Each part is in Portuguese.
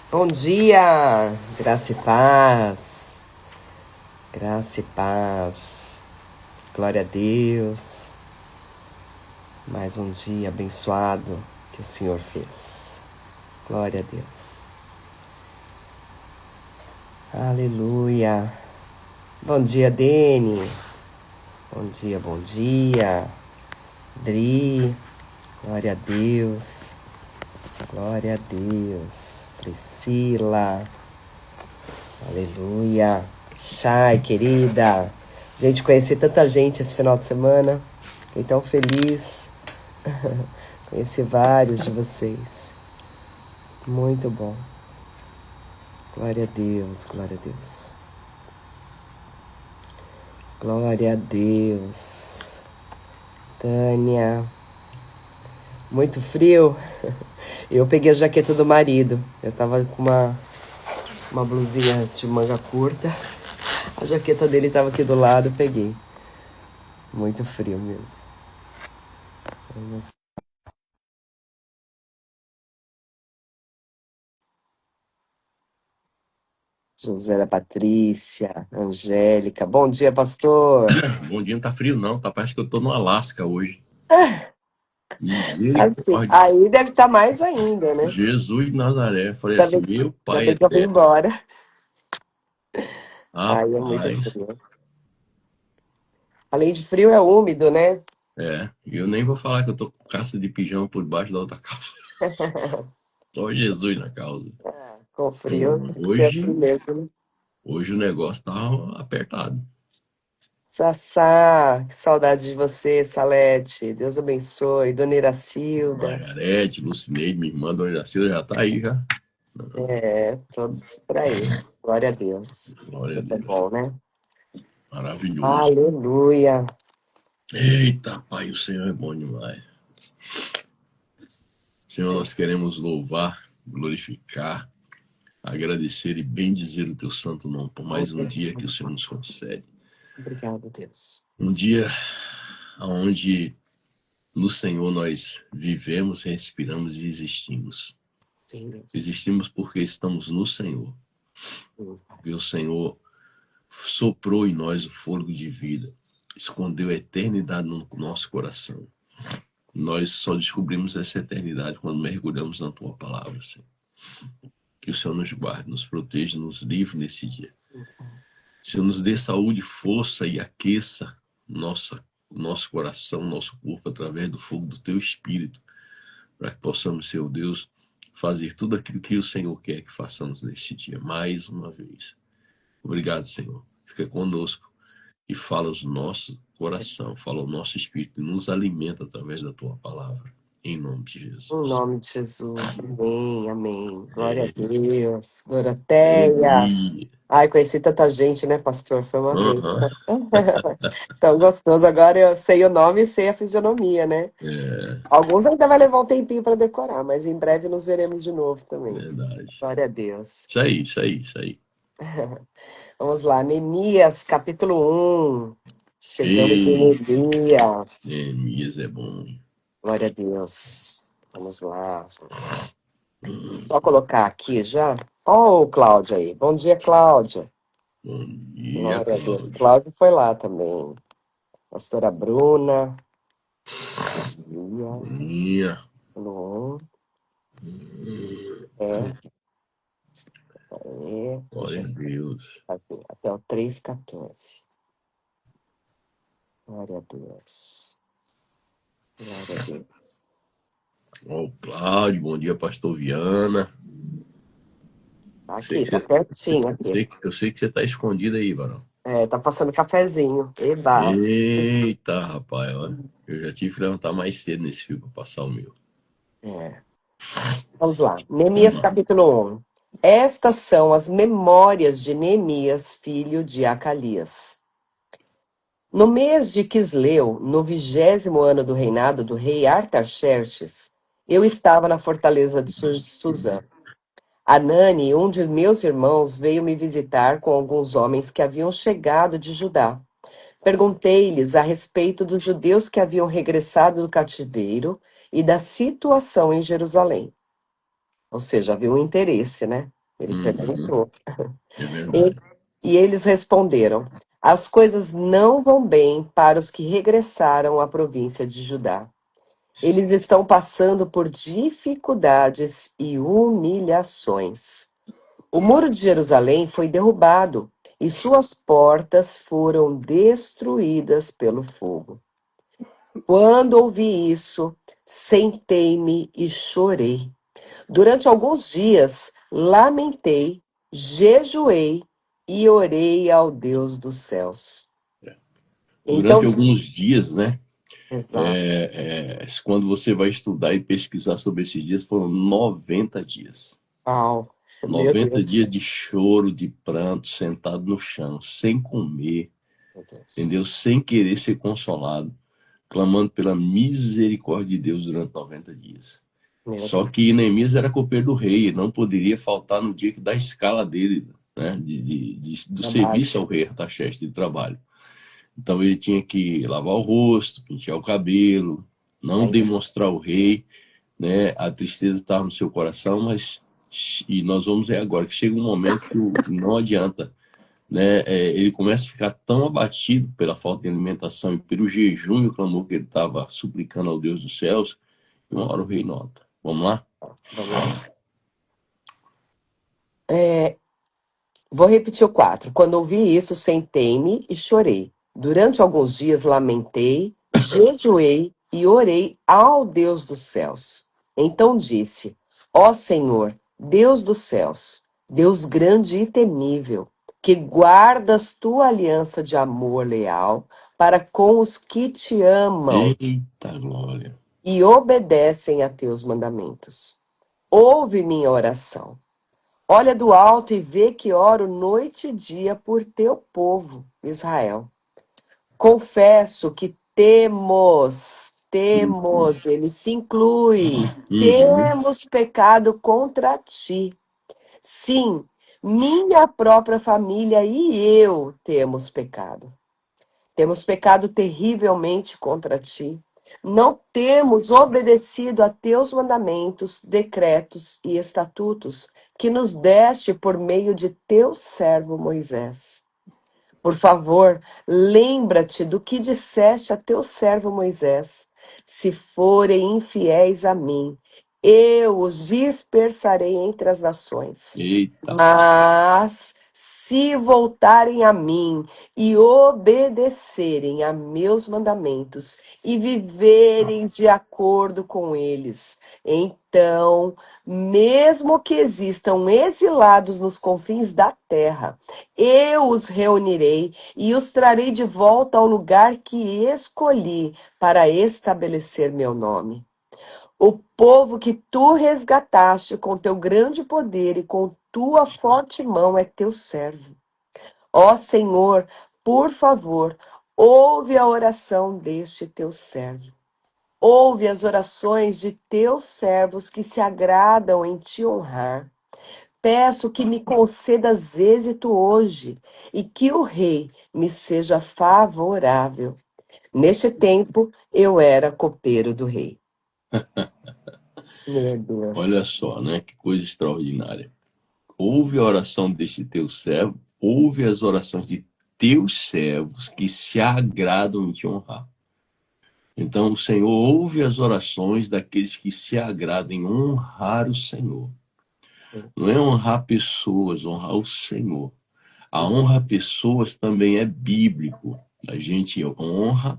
Bom dia, graça e paz, graça e paz, glória a Deus, mais um dia abençoado que o Senhor fez, glória a Deus, aleluia, bom dia Dene, bom dia, Dri, glória a Deus, Priscila, aleluia. Chay, querida. Gente, conheci tanta gente esse final de semana. Fiquei tão feliz. Conheci vários de vocês. Muito bom. Glória a Deus, glória a Deus. Glória a Deus. Tânia. Muito frio. Eu peguei a jaqueta do marido. Eu tava com uma blusinha de manga curta. A jaqueta dele tava aqui do lado, eu peguei. Muito frio mesmo. José da Patrícia, Angélica. Bom dia, pastor. Bom dia, não tá frio não, tá? Parece que eu tô no Alasca hoje. Assim, Misericórdia. aí deve estar mais ainda, né? Jesus de Nazaré. Falei Ainda assim, bem, meu ainda pai bem que eu vim eterno. embora. Aí é muito Rapaz, frio. Além de frio, é úmido, né? eu nem vou falar que eu tô com calça de pijama por baixo da outra calça. Só Jesus na causa. Com frio, tem que ser assim Hoje, mesmo, né? hoje o negócio tá apertado. Sassá, que saudade de você, Salete. Deus abençoe. Dona Iracilda. Margarete, Lucineide, minha irmã, Dona Iracilda já tá aí já. Todos por aí. Glória a Deus. Glória a Deus é Deus. bom, né? Maravilhoso. Aleluia. Eita, Pai, o Senhor é bom demais. Senhor, nós queremos louvar, glorificar, agradecer e bendizer o teu santo nome por mais um dia que o Senhor nos concede. Obrigado, Deus. Um dia onde no Senhor nós vivemos, respiramos e existimos. Sim, Deus. Existimos porque estamos no Senhor. Porque o Senhor soprou em nós o fôlego de vida, escondeu a eternidade no nosso coração. Nós só descobrimos essa eternidade quando mergulhamos na tua palavra, Senhor. Que o Senhor nos guarde, nos proteja, nos livre nesse dia. Senhor, nos dê saúde, força e aqueça nosso coração, nosso corpo, através do fogo do teu Espírito, para que possamos, Senhor Deus, fazer tudo aquilo que o Senhor quer que façamos neste dia, mais uma vez. Obrigado, Senhor. Fica conosco e fala ao nosso coração, fala ao nosso espírito e nos alimenta através da tua palavra. Em nome de Jesus. Em nome de Jesus. Amém, amém. Glória a Deus. Doroteia. Ai, conheci tanta gente, né, pastor? Foi uma bênção. Tão gostoso. Agora eu sei o nome e sei a fisionomia, né? Alguns ainda vai levar um tempinho para decorar, mas em breve nos veremos de novo também. Verdade. Glória a Deus. Isso aí. Vamos lá, Neemias, capítulo 1. Chegamos em Neemias. Neemias é bom. Glória a Deus. Vamos lá. Só colocar aqui já. Ó, Cláudia aí. Bom dia, Cláudia. Bom dia, Glória a Deus. Cláudia foi lá também. Pastora Bruna. Dia. Alô. Glória a Deus. Até o 3:14. Glória a Deus. Glória a Deus. Ó, o Cláudio, bom dia, pastor Viana. Aqui, tá pertinho aqui. Eu sei que você tá escondido aí, varão. Tá passando cafezinho. Eba. Eita, rapaz, ó. Eu já tive que levantar mais cedo nesse fio para passar o meu. Vamos lá. Neemias, capítulo 1. Estas são as memórias de Neemias, filho de Acalias. No mês de Quisleu, no 20º ano do reinado do rei Artaxerxes, eu estava na fortaleza de Suzã. Anani, um de meus irmãos, veio me visitar com alguns homens que haviam chegado de Judá. Perguntei-lhes a respeito dos judeus que haviam regressado do cativeiro e da situação em Jerusalém. Ou seja, havia um interesse, né? Ele Uhum. perguntou. É E, verdade. e eles responderam: as coisas não vão bem para os que regressaram à província de Judá. Eles estão passando por dificuldades e humilhações. O muro de Jerusalém foi derrubado e suas portas foram destruídas pelo fogo. Quando ouvi isso, sentei-me e chorei. Durante alguns dias, lamentei, jejuei e orei ao Deus dos céus. Então, Durante alguns dias, né? exato. Quando você vai estudar e pesquisar sobre esses dias, foram 90 dias. Uau, meu 90 Deus. dias de choro, de pranto, sentado no chão, sem comer, Meu Deus. entendeu? Sem querer ser consolado, clamando pela misericórdia de Deus durante 90 dias. Meu Só Deus. que Neemias era copeiro do rei, não poderia faltar no dia da escala dele, né? Do Trabalho. serviço ao rei Artaxerxes de trabalho. Então ele tinha que lavar o rosto, pentear o cabelo, não Ai, demonstrar ao rei, né? A tristeza estava no seu coração, mas e nós vamos ver agora que chega um momento que não adianta, né? Ele começa a ficar tão abatido pela falta de alimentação e pelo jejum e o clamor que ele estava suplicando ao Deus dos céus, que uma hora o rei nota. Vamos lá? vamos lá. Vou repetir o 4. Quando ouvi isso, sentei-me e chorei. Durante alguns dias lamentei, jejuei e orei ao Deus dos céus. Então disse: ó Senhor, Deus dos céus, Deus grande e temível, que guardas tua aliança de amor leal para com os que te amam Eita glória! e obedecem a teus mandamentos. Ouve minha oração. Olha do alto e vê que oro noite e dia por teu povo, Israel. Confesso que temos, ele se inclui, Uhum. temos pecado contra ti. Sim, minha própria família e eu temos pecado. Temos pecado terrivelmente contra ti. Não temos obedecido a teus mandamentos, decretos e estatutos que nos deste por meio de teu servo Moisés. Por favor, lembra-te do que disseste a teu servo Moisés. Se forem infiéis a mim, eu os dispersarei entre as nações. Eita! Mas se voltarem a mim e obedecerem a meus mandamentos e viverem de acordo com eles, então, mesmo que existam exilados nos confins da terra, eu os reunirei e os trarei de volta ao lugar que escolhi para estabelecer meu nome. O povo que tu resgataste com teu grande poder e com tua forte mão é teu servo. Ó Senhor, por favor, ouve a oração deste teu servo. Ouve as orações de teus servos que se agradam em te honrar. Peço que me concedas êxito hoje e que o rei me seja favorável. Neste tempo, eu era copeiro do rei. Meu Olha Deus. só, né? Que coisa extraordinária. Ouve a oração desse teu servo, ouve as orações de teus servos que se agradam em te honrar. Então, o Senhor ouve as orações daqueles que se agradam em honrar o Senhor. Não é honrar pessoas, honrar o Senhor. A honra a pessoas também é bíblico. A gente honra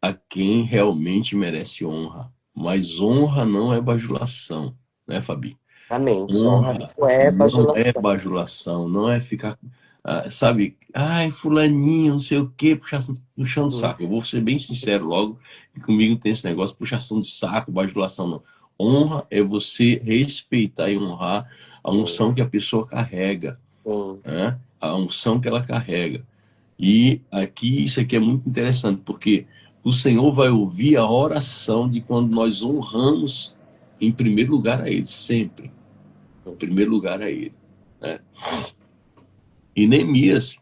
a quem realmente merece honra. Mas honra não é bajulação, né, Fabi? Exatamente. Honra Honra não é não é bajulação. bajulação, não é ficar, sabe, ai, fulaninho, não sei o quê, puxando Uhum. saco. Eu vou ser bem sincero logo, que comigo não tem esse negócio, puxação de saco, bajulação, não. Honra é você respeitar e honrar a Sim, unção que a pessoa carrega, sim. né? A unção que ela carrega. E aqui, isso aqui é muito interessante, porque o Senhor vai ouvir a oração de quando nós honramos em primeiro lugar a Ele, sempre. Em primeiro lugar a Ele. Né? E Neemias,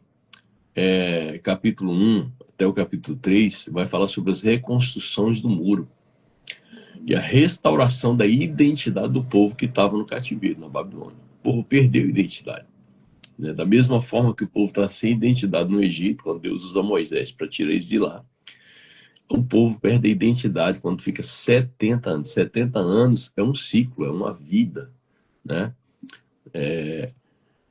capítulo 1 até o capítulo 3, vai falar sobre as reconstruções do muro e a restauração da identidade do povo que estava no cativeiro na Babilônia. povo perdeu a identidade. Né? Da mesma forma que o povo está sem identidade no Egito, quando Deus usa Moisés para tirar eles de lá, o povo perde a identidade quando fica 70 anos. 70 anos é um ciclo, é uma vida. Né?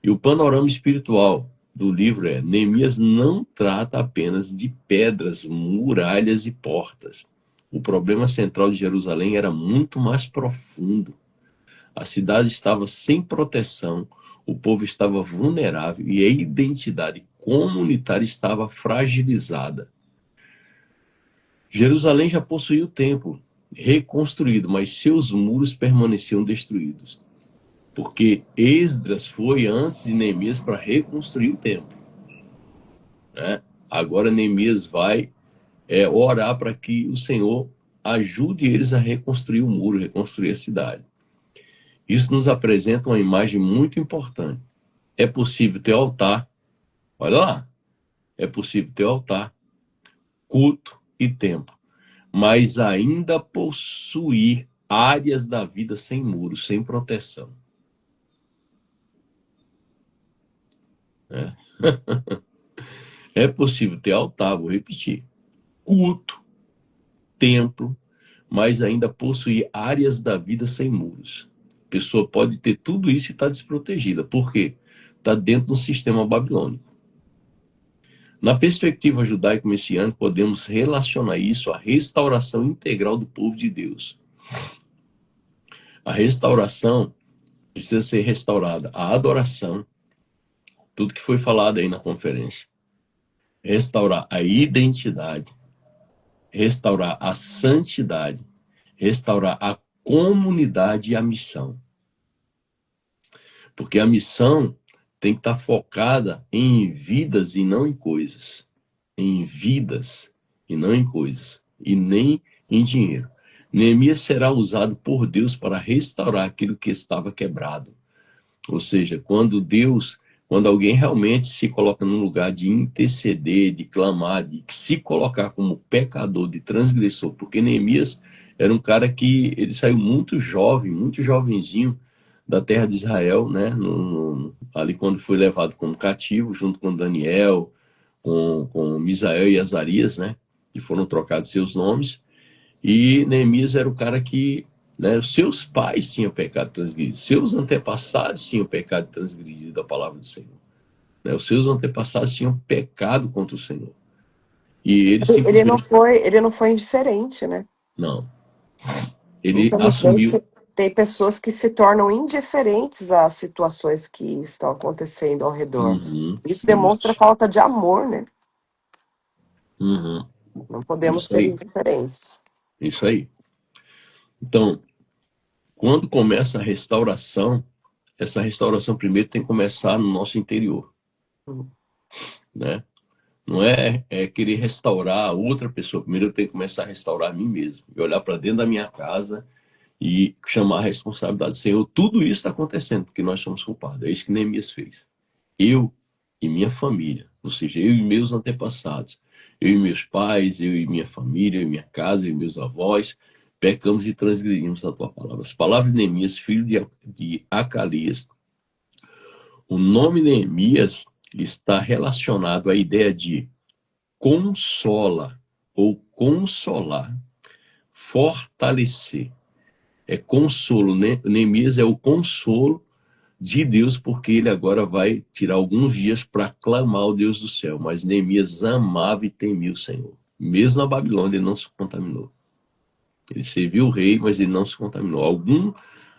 E o panorama espiritual do livro é: Neemias não trata apenas de pedras, muralhas e portas. O problema central de Jerusalém era muito mais profundo. A cidade estava sem proteção, o povo estava vulnerável e a identidade comunitária estava fragilizada. Jerusalém já possuía o templo reconstruído, mas seus muros permaneciam destruídos. Porque Esdras foi antes de Neemias para reconstruir o templo. Né? Agora Neemias vai orar para que o Senhor ajude eles a reconstruir o muro, reconstruir a cidade. Isso nos apresenta uma imagem muito importante. É possível ter altar, olha lá, é possível ter altar, culto e templo, mas ainda possuir áreas da vida sem muros, sem proteção. É possível ter altar, vou repetir, culto, templo, mas ainda possuir áreas da vida sem muros. A pessoa pode ter tudo isso e estar desprotegida. Por quê? Está dentro do sistema babilônico. Na perspectiva judaico-messiânica, podemos relacionar isso à restauração integral do povo de Deus. A restauração precisa ser restaurada. A adoração, tudo que foi falado aí na conferência. Restaurar a identidade, restaurar a santidade, restaurar a comunidade e a missão. Porque a missão tem que estar focada em vidas e não em coisas. Em vidas e não em coisas. E nem em dinheiro. Neemias será usado por Deus para restaurar aquilo que estava quebrado. Ou seja, quando alguém realmente se coloca num lugar de interceder, de clamar, de se colocar como pecador, de transgressor, porque Neemias era um cara que ele saiu muito jovem, muito jovenzinho da terra de Israel, né? Ali quando foi levado como cativo, junto com Daniel, com Misael e Azarias, né? Que foram trocados seus nomes. E Neemias era o cara que, né, os seus pais tinham pecado transgredido, seus antepassados tinham pecado transgredido a palavra do Senhor. Né? Os seus antepassados tinham pecado contra o Senhor. E ele simplesmente... Ele não foi indiferente, né? Não. Ele Infelizmente, assumiu... tem pessoas que se tornam indiferentes às situações que estão acontecendo ao redor. Isso demonstra falta de amor, né? Não podemos ser indiferentes. Isso aí. Então, quando começa a restauração, essa restauração primeiro tem que começar no nosso interior. Né? Não é querer restaurar a outra pessoa. Primeiro eu tenho que começar a restaurar a mim mesmo. E olhar para dentro da minha casa e chamar a responsabilidade. Senhor, tudo isso está acontecendo porque nós somos culpados. É isso que Neemias fez. Eu e minha família, ou seja, eu e meus antepassados, eu e meus pais, eu e minha família, eu e minha casa, eu e meus avós, pecamos e transgredimos a tua palavra. As palavras de Neemias, filho de Acalias. O nome Neemias está relacionado à ideia de consola ou consolar, fortalecer. É consolo, né? Neemias é o consolo de Deus, porque ele agora vai tirar alguns dias para clamar ao Deus do céu. Mas Neemias amava e temia o Senhor. Mesmo na Babilônia, ele não se contaminou. Ele serviu o rei, mas ele não se contaminou.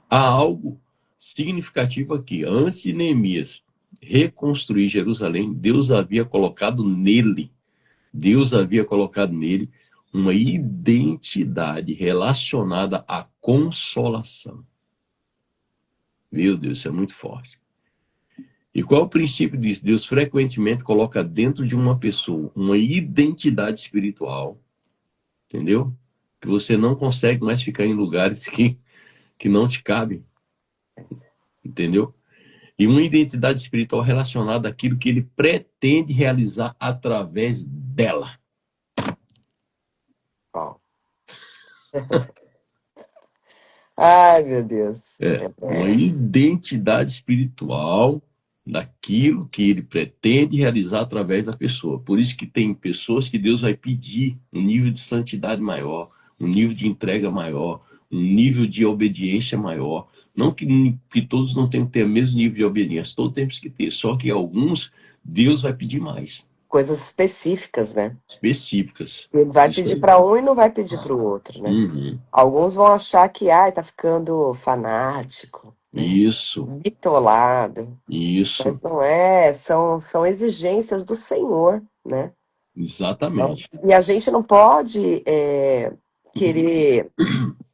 Há algo significativo aqui. Antes de Neemias reconstruir Jerusalém, Deus havia colocado nele uma identidade relacionada à consolação. Meu Deus, isso é muito forte. E qual é o princípio disso? Deus frequentemente coloca dentro de uma pessoa uma identidade espiritual, entendeu? Que você não consegue mais ficar em lugares que não te cabem, entendeu? E uma identidade espiritual relacionada àquilo que ele pretende realizar através dela. Oh. Ai, meu Deus. Uma identidade espiritual daquilo que ele pretende realizar através da pessoa. Por isso que tem pessoas que Deus vai pedir um nível de santidade maior, um nível de entrega maior, um nível de obediência maior. Não que todos não tenham que ter o mesmo nível de obediência, todos temos que ter, só que alguns Deus vai pedir mais, Coisas específicas, né? específicas. Ele vai Isso pedir aí. para um e não vai pedir para o outro, né? Uhum. Alguns vão achar que, ai, tá ficando fanático, né? Isso, Bitolado. isso, Mas não é, são exigências do Senhor, né? exatamente. E a gente não pode querer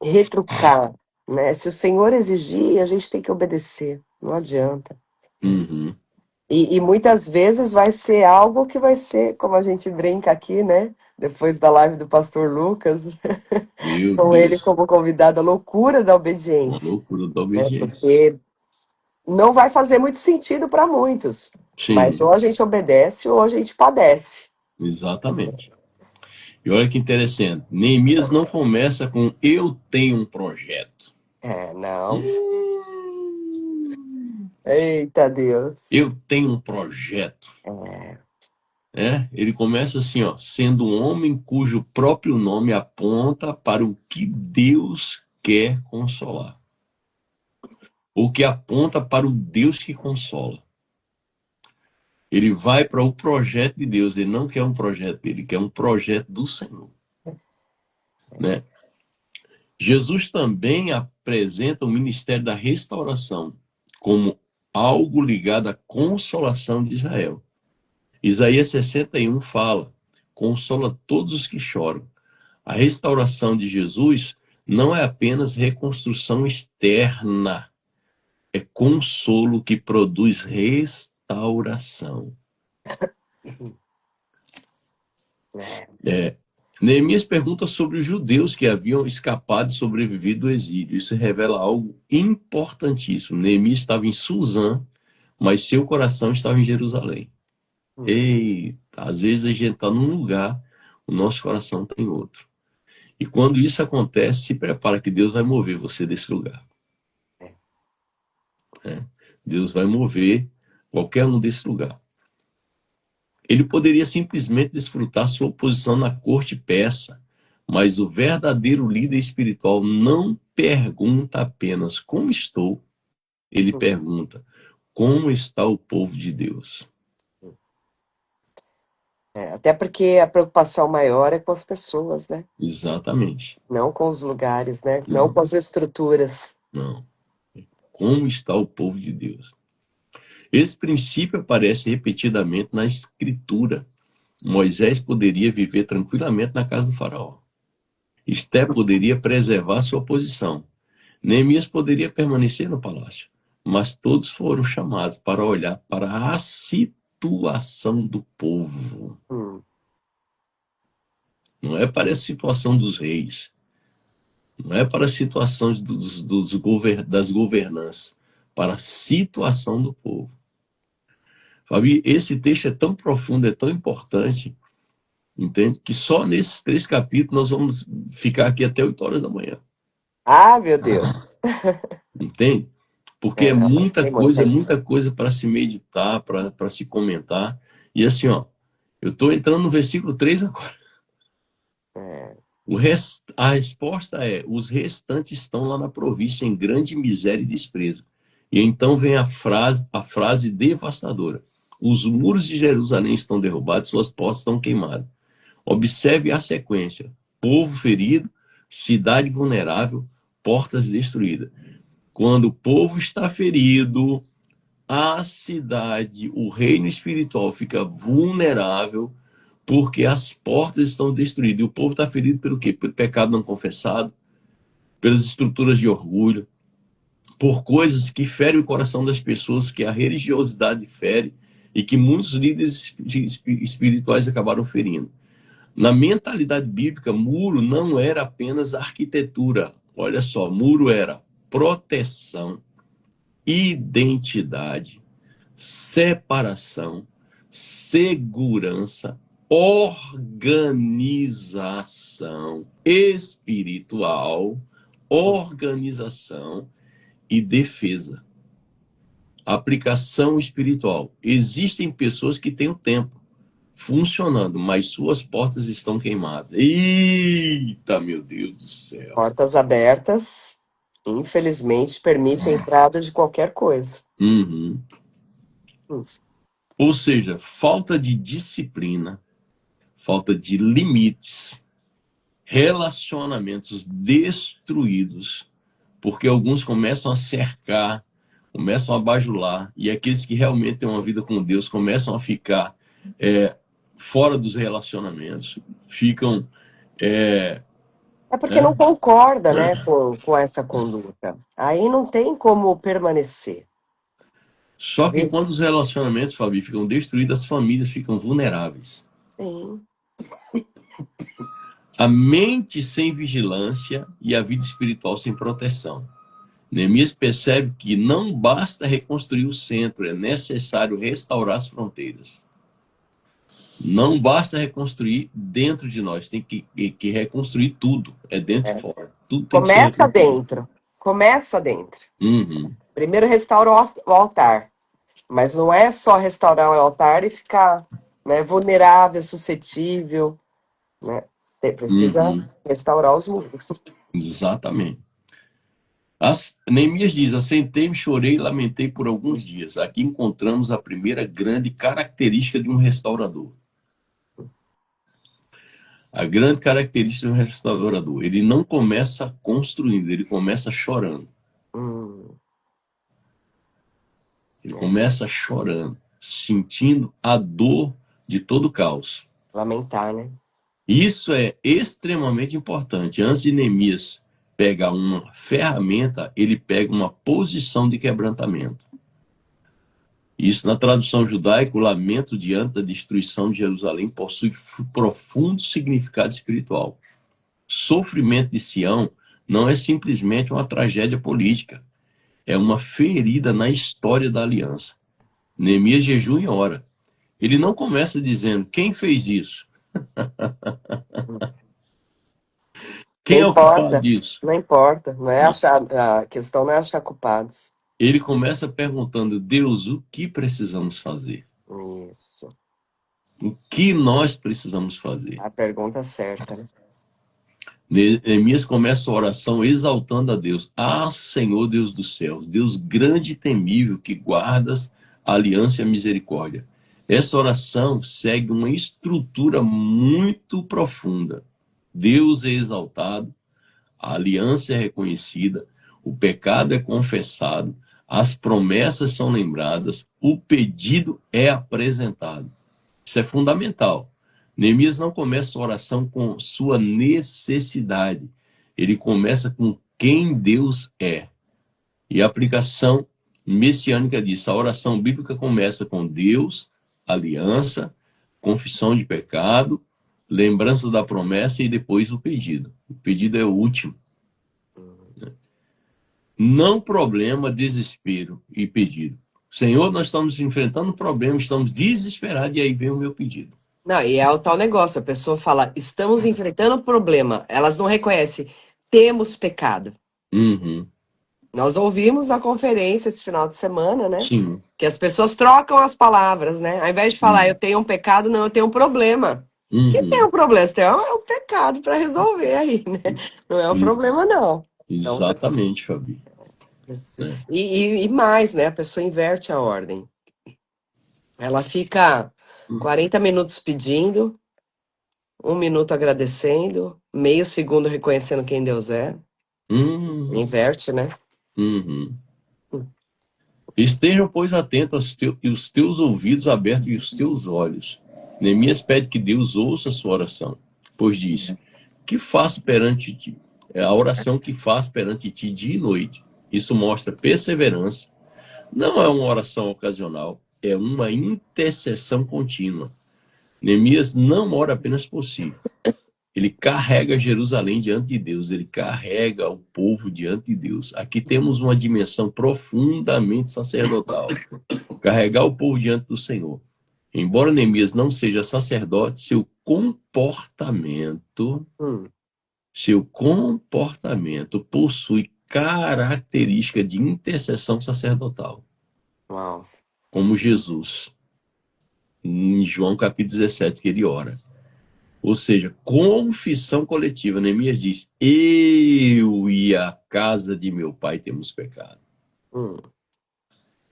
retrucar, né? Se o Senhor exigir, a gente tem que obedecer, não adianta. Uhum. E muitas vezes vai ser algo que vai ser, como a gente brinca aqui, né? Depois da live do pastor Lucas, Meu com ele Deus, como convidado, a loucura da uma obediência, loucura da né? obediência. Porque não vai fazer muito sentido para muitos, mas Sim, ou a gente obedece ou a gente padece. exatamente. E olha que interessante, Neemias não começa com eu tenho um projeto. Não. Hum, Eita Deus. Eu tenho um projeto. É, Ele começa assim, ó, sendo um homem cujo próprio nome aponta para o que Deus quer consolar, ou que aponta para o Deus que consola. Ele vai para o projeto de Deus, ele não quer um projeto dele, ele quer um projeto do Senhor, né? Jesus também apresenta o ministério da restauração como algo ligado à consolação de Israel. Isaías 61 fala: consola todos os que choram. A restauração de Jesus não é apenas reconstrução externa, é consolo que produz restauração. é. É, Neemias pergunta sobre os judeus que haviam escapado e sobrevivido do exílio. Isso revela algo importantíssimo. Neemias estava em Suzã, mas seu coração estava em Jerusalém. Uhum. Eita, às vezes a gente está num lugar, o nosso coração está em outro. E quando isso acontece, se prepara que Deus vai mover você desse lugar. É. Né? Deus vai mover qualquer um desse lugar. Ele poderia simplesmente desfrutar sua posição na corte persa, mas o verdadeiro líder espiritual não pergunta apenas como estou, ele pergunta como está o povo de Deus. Até porque a preocupação maior é com as pessoas, né? Exatamente. Não com os lugares, né? Não com Não, as estruturas. não. Como está o povo de Deus? Esse princípio aparece repetidamente na Escritura. Moisés poderia viver tranquilamente na casa do faraó. Esté poderia preservar sua posição. Neemias poderia permanecer no palácio, mas todos foram chamados para olhar para a situação do povo. Hum, Não é para a situação dos reis, não é para a situação das governanças, para a situação do povo. Fabi, esse texto é tão profundo, é tão importante, entende? Que só nesses 3 capítulos nós vamos ficar aqui até 8 horas da manhã, Ah, meu Deus. entende? Porque Não, mas tem é muita. muita coisa para se meditar, para se comentar. E assim, ó, eu estou entrando no versículo 3 agora. É, A resposta é: os restantes estão lá na província em grande miséria e desprezo. E então vem a frase devastadora: os muros de Jerusalém estão derrubados, suas portas estão queimadas. Observe a sequência: povo ferido, cidade vulnerável, portas destruídas. Quando o povo está ferido, a cidade, o reino espiritual fica vulnerável porque as portas estão destruídas. E o povo está ferido pelo quê? Pelo pecado não confessado, pelas estruturas de orgulho, por coisas que ferem o coração das pessoas, que a religiosidade fere e que muitos líderes espirituais acabaram ferindo. Na mentalidade bíblica, muro não era apenas arquitetura. Olha só, muro era proteção, identidade, separação, segurança, organização espiritual, organização e defesa. Aplicação espiritual. Existem pessoas que têm o tempo funcionando, mas suas portas estão queimadas. Eita, meu Deus do céu. Portas abertas, infelizmente, permite a entrada de qualquer coisa. Uhum. Hum. Ou seja, falta de disciplina, falta de limites, relacionamentos destruídos, porque alguns começam a cercar, começam a bajular, e aqueles que realmente têm uma vida com Deus começam a ficar fora dos relacionamentos, ficam... É porque não concorda, né, com essa conduta. Aí não tem como permanecer. Só que quando os relacionamentos, Fabi, ficam destruídos, as famílias ficam vulneráveis. Sim. A mente sem vigilância e a vida espiritual sem proteção. Neemias percebe que não basta reconstruir o centro, é necessário restaurar as fronteiras. Não basta reconstruir dentro de nós, tem que reconstruir tudo, é dentro e fora. Tudo tem que ser Começa reconstruído. dentro. Começa dentro. Uhum. Primeiro restaura o altar. Mas não é só restaurar o altar e ficar, né, vulnerável, suscetível. Né? Precisa restaurar os muros. Exatamente. Neemias diz: assentei-me, chorei e lamentei por alguns dias. Aqui encontramos a primeira grande característica de um restaurador. A grande característica de um restaurador. Ele não começa construindo, ele começa chorando. Ele começa chorando, sentindo a dor de todo o caos. Lamentar, né? Isso é extremamente importante. Antes de Neemias pegar uma ferramenta, ele pega uma posição de quebrantamento. Isso, na tradução judaica, o lamento diante da destruição de Jerusalém possui profundo significado espiritual. Sofrimento de Sião não é simplesmente uma tragédia política, é uma ferida na história da aliança. Neemias jejua e ora. Ele não começa dizendo: quem fez isso? Quem é o culpado disso? Não importa. Não é achar, a questão não é achar culpados. Ele começa perguntando: Deus, o que precisamos fazer? Isso. O que nós precisamos fazer? A pergunta certa, né? Neemias começa a oração exaltando a Deus. Ah, Senhor Deus dos céus, Deus grande e temível, que guardas a aliança e a misericórdia. Essa oração segue uma estrutura muito profunda. Deus é exaltado, a aliança é reconhecida, o pecado é confessado, as promessas são lembradas, o pedido é apresentado. Isso é fundamental. Neemias não começa a oração com sua necessidade. Ele começa com quem Deus é. E a aplicação messiânica disso. A oração bíblica começa com Deus, aliança, confissão de pecado, lembrança da promessa e depois o pedido. O pedido é o último. Não problema, desespero e pedido. Senhor, nós estamos enfrentando um problema, estamos desesperados e aí vem o meu pedido. Não, e é o tal negócio, a pessoa fala, estamos enfrentando um problema, elas não reconhecem, temos pecado. Uhum. Nós ouvimos na conferência esse final de semana, né? Sim. Que as pessoas trocam as palavras, né? Ao invés de falar, eu tenho um pecado, não, eu tenho um problema. Que tem um problema? Você tem um pecado para resolver aí, né? Não é um problema, não. Exatamente, Fabi. E mais, né? A pessoa inverte a ordem. Ela fica 40 minutos pedindo, 1 minuto agradecendo, meio segundo reconhecendo quem Deus é. Inverte, né? Estejam, pois, atentos e os teus ouvidos abertos e os teus olhos. Neemias pede que Deus ouça a sua oração, pois diz: que faço perante ti? É a oração que faz perante ti dia e noite. Isso mostra perseverança. Não é uma oração ocasional, é uma intercessão contínua. Neemias não ora apenas por si. Ele carrega Jerusalém diante de Deus, ele carrega o povo diante de Deus. Aqui temos uma dimensão profundamente sacerdotal. Carregar o povo diante do Senhor. Embora Neemias não seja sacerdote, seu comportamento Seu comportamento possui característica de intercessão sacerdotal, Uau. como Jesus, em João capítulo 17, que ele ora. Ou seja, confissão coletiva. Neemias diz: eu e a casa de meu pai temos pecado. Hum.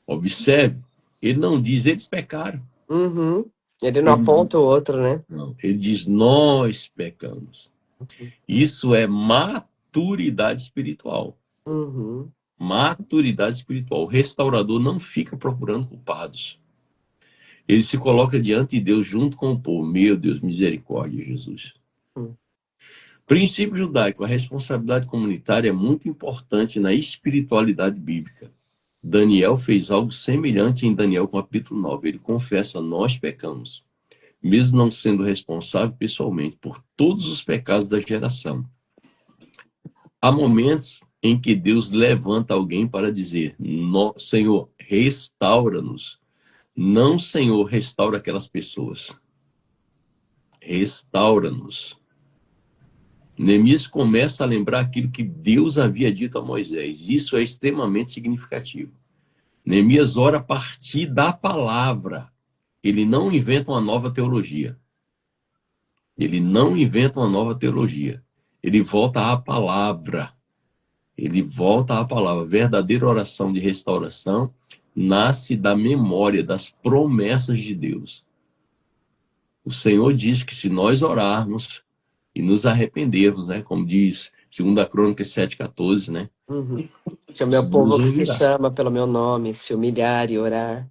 Observe, ele não diz eles pecaram. Uhum. Ele não Ele, aponta o outro, né? não, ele diz nós pecamos. Isso é maturidade espiritual. Uhum. Maturidade espiritual. O restaurador não fica procurando culpados. Ele se coloca diante de Deus junto com o povo. Meu Deus, misericórdia, Jesus. Hum. Princípio judaico, a responsabilidade comunitária é muito importante na espiritualidade bíblica. Daniel fez algo semelhante em Daniel capítulo 9. Ele confessa: nós pecamos, mesmo não sendo responsável pessoalmente por todos os pecados da geração. Há momentos em que Deus levanta alguém para dizer: Senhor, restaura-nos. Não, Senhor, restaura aquelas pessoas. Restaura-nos. Neemias começa a lembrar aquilo que Deus havia dito a Moisés. Isso é extremamente significativo. Neemias ora a partir da palavra. Ele não inventa uma nova teologia. Ele não inventa uma nova teologia. Ele volta à palavra. Ele volta à palavra. A verdadeira oração de restauração nasce da memória, das promessas de Deus. O Senhor diz que se nós orarmos e nos arrependermos, né, como diz 2 Crônicas 7,14, né? Uhum. Se o O meu Senhor nos povo que se ouvirá. chama pelo meu nome se humilhar e orar,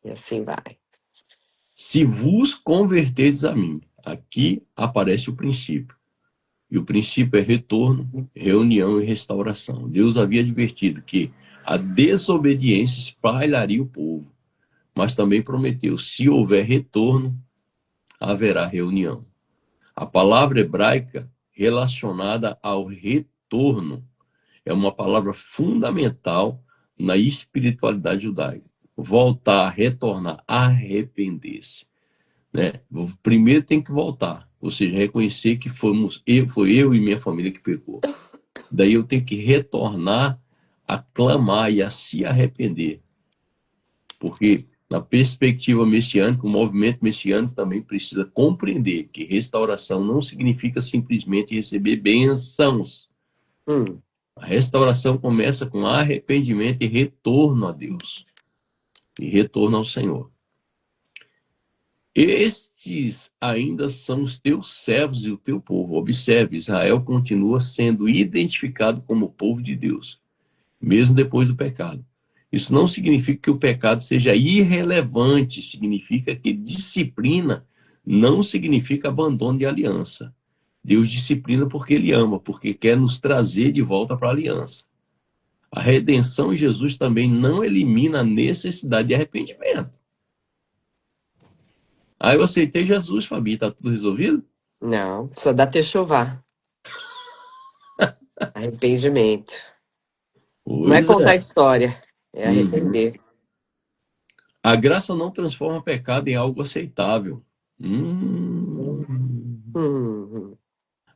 e assim vai. Se vos converteres a mim, aqui aparece o princípio. E o princípio é retorno, reunião e restauração. Deus havia advertido que a desobediência espalharia o povo, mas também prometeu: se houver retorno, haverá reunião. A palavra hebraica relacionada ao retorno é uma palavra fundamental na espiritualidade judaica. Voltar, retornar, arrepender-se. Né? Primeiro tem que voltar, ou seja, reconhecer que foi eu e minha família que pecou. Daí eu tenho que retornar a clamar e a se arrepender. Porque na perspectiva messiânica, o movimento messiânico também precisa compreender que restauração não significa simplesmente receber bênçãos. Hum. A restauração começa com arrependimento e retorno a Deus. E retorno ao Senhor. Estes ainda são os teus servos e o teu povo. Observe, Israel continua sendo identificado como povo de Deus, mesmo depois do pecado. Isso não significa que o pecado seja irrelevante, significa que disciplina não significa abandono de aliança. Deus disciplina porque Ele ama, porque quer nos trazer de volta para a aliança. A redenção em Jesus também não elimina a necessidade de arrependimento. Aí eu aceitei Jesus, Fabi, tá tudo resolvido? Não, só dá techuvá. Arrependimento. Não é Pois contar é. história, é Uhum. arrepender. A graça não transforma pecado em algo aceitável. Hum. Hum.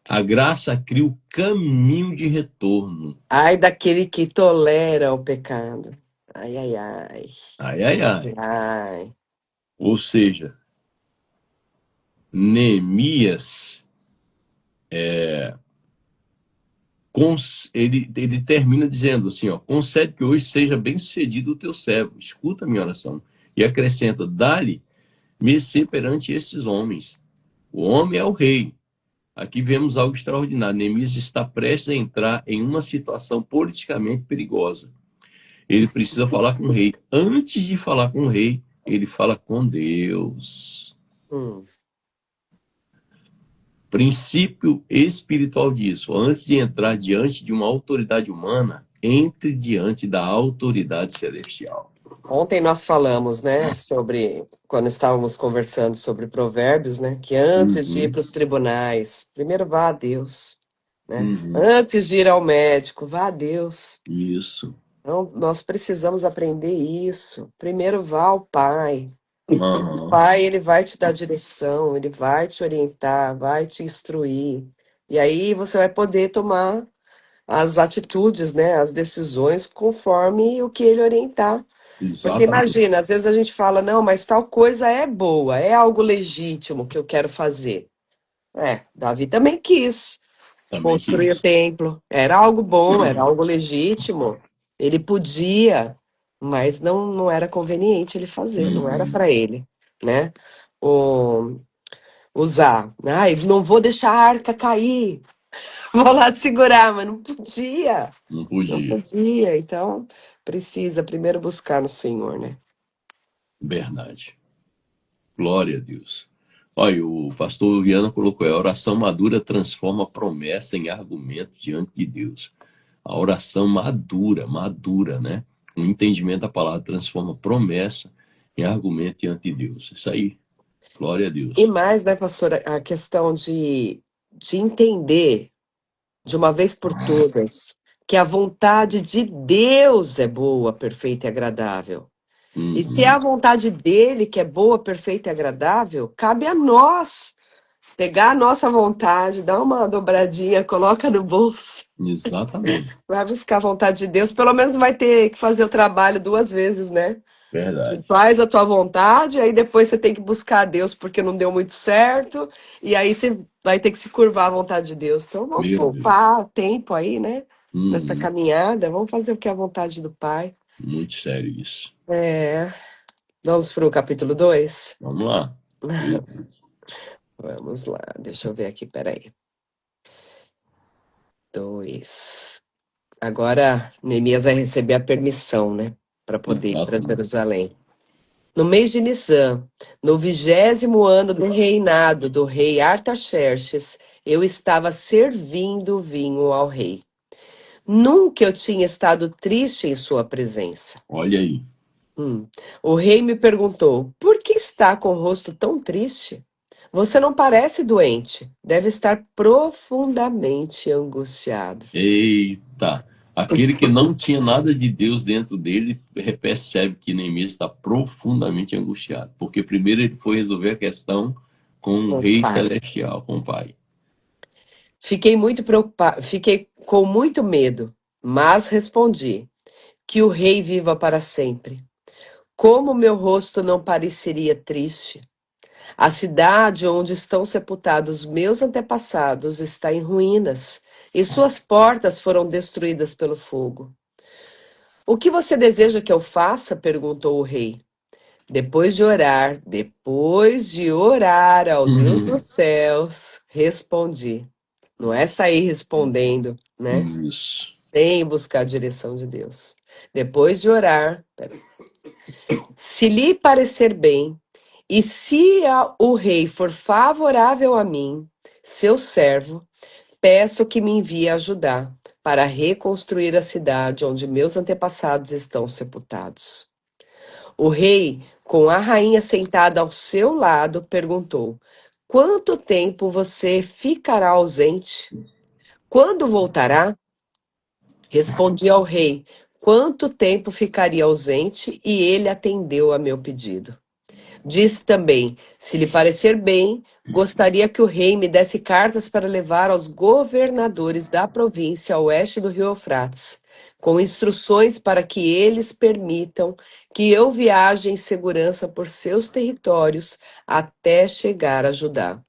A graça cria o caminho de retorno. Ai daquele que tolera o pecado. Ai, ai, ai. Ai, ai, ai. Ai. Ou seja, Neemias, ele termina dizendo assim, ó: concede que hoje seja bem sucedido o teu servo. Escuta a minha oração. E acrescenta: dá-lhe mercê perante esses homens. O homem é o rei. Aqui vemos algo extraordinário. Neemias está prestes a entrar em uma situação politicamente perigosa. Ele precisa falar com o rei. Antes de falar com o rei, ele fala com Deus. Hum. Princípio espiritual disso. Antes de entrar diante de uma autoridade humana, entre diante da autoridade celestial. Ontem nós falamos, né, sobre, quando estávamos conversando sobre provérbios, né, que antes de ir Uhum, para os tribunais, primeiro vá a Deus, né? uhum. Antes de ir ao médico, vá a Deus. Isso. Então, nós precisamos aprender isso. Primeiro vá ao Pai. O Uhum. Pai, ele vai te dar direção, ele vai te orientar, vai te instruir. E aí você vai poder tomar as atitudes, né, as decisões conforme o que ele orientar. Porque Exatamente. imagina, às vezes a gente fala, não, mas tal coisa é boa, é algo legítimo que eu quero fazer. Davi também quis Também construir o quis. templo. Era algo bom, era algo legítimo. Ele podia, mas não era conveniente ele fazer, não era Uhum. para ele, né? O, usar. Ai, não vou deixar a arca cair. Vou lá te segurar, mas não podia. Não Não podia. podia. Então, precisa primeiro buscar no Senhor, né? Verdade. Glória a Deus. Olha, o pastor Viana colocou: a oração madura transforma a promessa em argumento diante de Deus. A oração madura, madura, né? O entendimento da palavra transforma promessa em argumento diante de Deus. Isso aí. Glória a E Deus. mais, né, pastora, a questão de entender de uma vez por todas que a vontade de Deus é boa, perfeita e agradável. E se é a Uhum. vontade dele que é boa, perfeita e agradável, cabe a nós pegar a nossa vontade, dar uma dobradinha, coloca no bolso, Exatamente. vai buscar a vontade de Deus. Pelo menos vai ter que fazer o trabalho duas vezes, né? Você Verdade. faz a tua vontade, aí depois você tem que buscar a Deus porque não deu muito certo, e aí você vai ter que se curvar à vontade de Deus. Então vamos Meu Deus. poupar tempo aí, né? Nessa Uhum. caminhada, vamos fazer o que é a vontade do Pai. Muito sério isso. É, vamos para o capítulo 2. Vamos lá. Eita. Vamos lá, deixa eu ver aqui, peraí. 2. Agora, Neemias vai receber a permissão, né? Para poder ir para Exatamente. Jerusalém. No mês de Nisan, no 20º ano do reinado do rei Artaxerxes, eu estava servindo vinho ao rei. Nunca eu tinha estado triste em sua presença. Olha aí. Hum. O rei me perguntou: por que está com o rosto tão triste? Você não parece doente, deve estar profundamente angustiado. Eita. Aquele que não tinha nada de Deus dentro dele percebe que Neemias está profundamente angustiado. Porque primeiro ele foi resolver a questão com o Bom, Rei pai. Celestial, com o Pai. Fiquei muito preocupado, fiquei com muito medo, mas respondi: que o rei viva para sempre. Como meu rosto não pareceria triste? A cidade onde estão sepultados meus antepassados está em ruínas, e suas portas foram destruídas pelo fogo. O que você deseja que eu faça? Perguntou o rei. Depois de orar ao Deus dos Uhum. céus, respondi. Não é sair respondendo, né? Isso. Sem buscar a direção de Deus. Depois de orar, se lhe parecer bem, e se o rei for favorável a mim, seu servo, peço que me envie ajudar para reconstruir a cidade onde meus antepassados estão sepultados. O rei, com a rainha sentada ao seu lado, perguntou: quanto tempo você ficará ausente? Quando voltará? Respondi ao rei: quanto tempo ficaria ausente? E ele atendeu a meu pedido. Disse também: se lhe parecer bem, gostaria que o rei me desse cartas para levar aos governadores da província a oeste do rio Eufrates, com instruções para que eles permitam que eu viaje em segurança por seus territórios até chegar a Judá.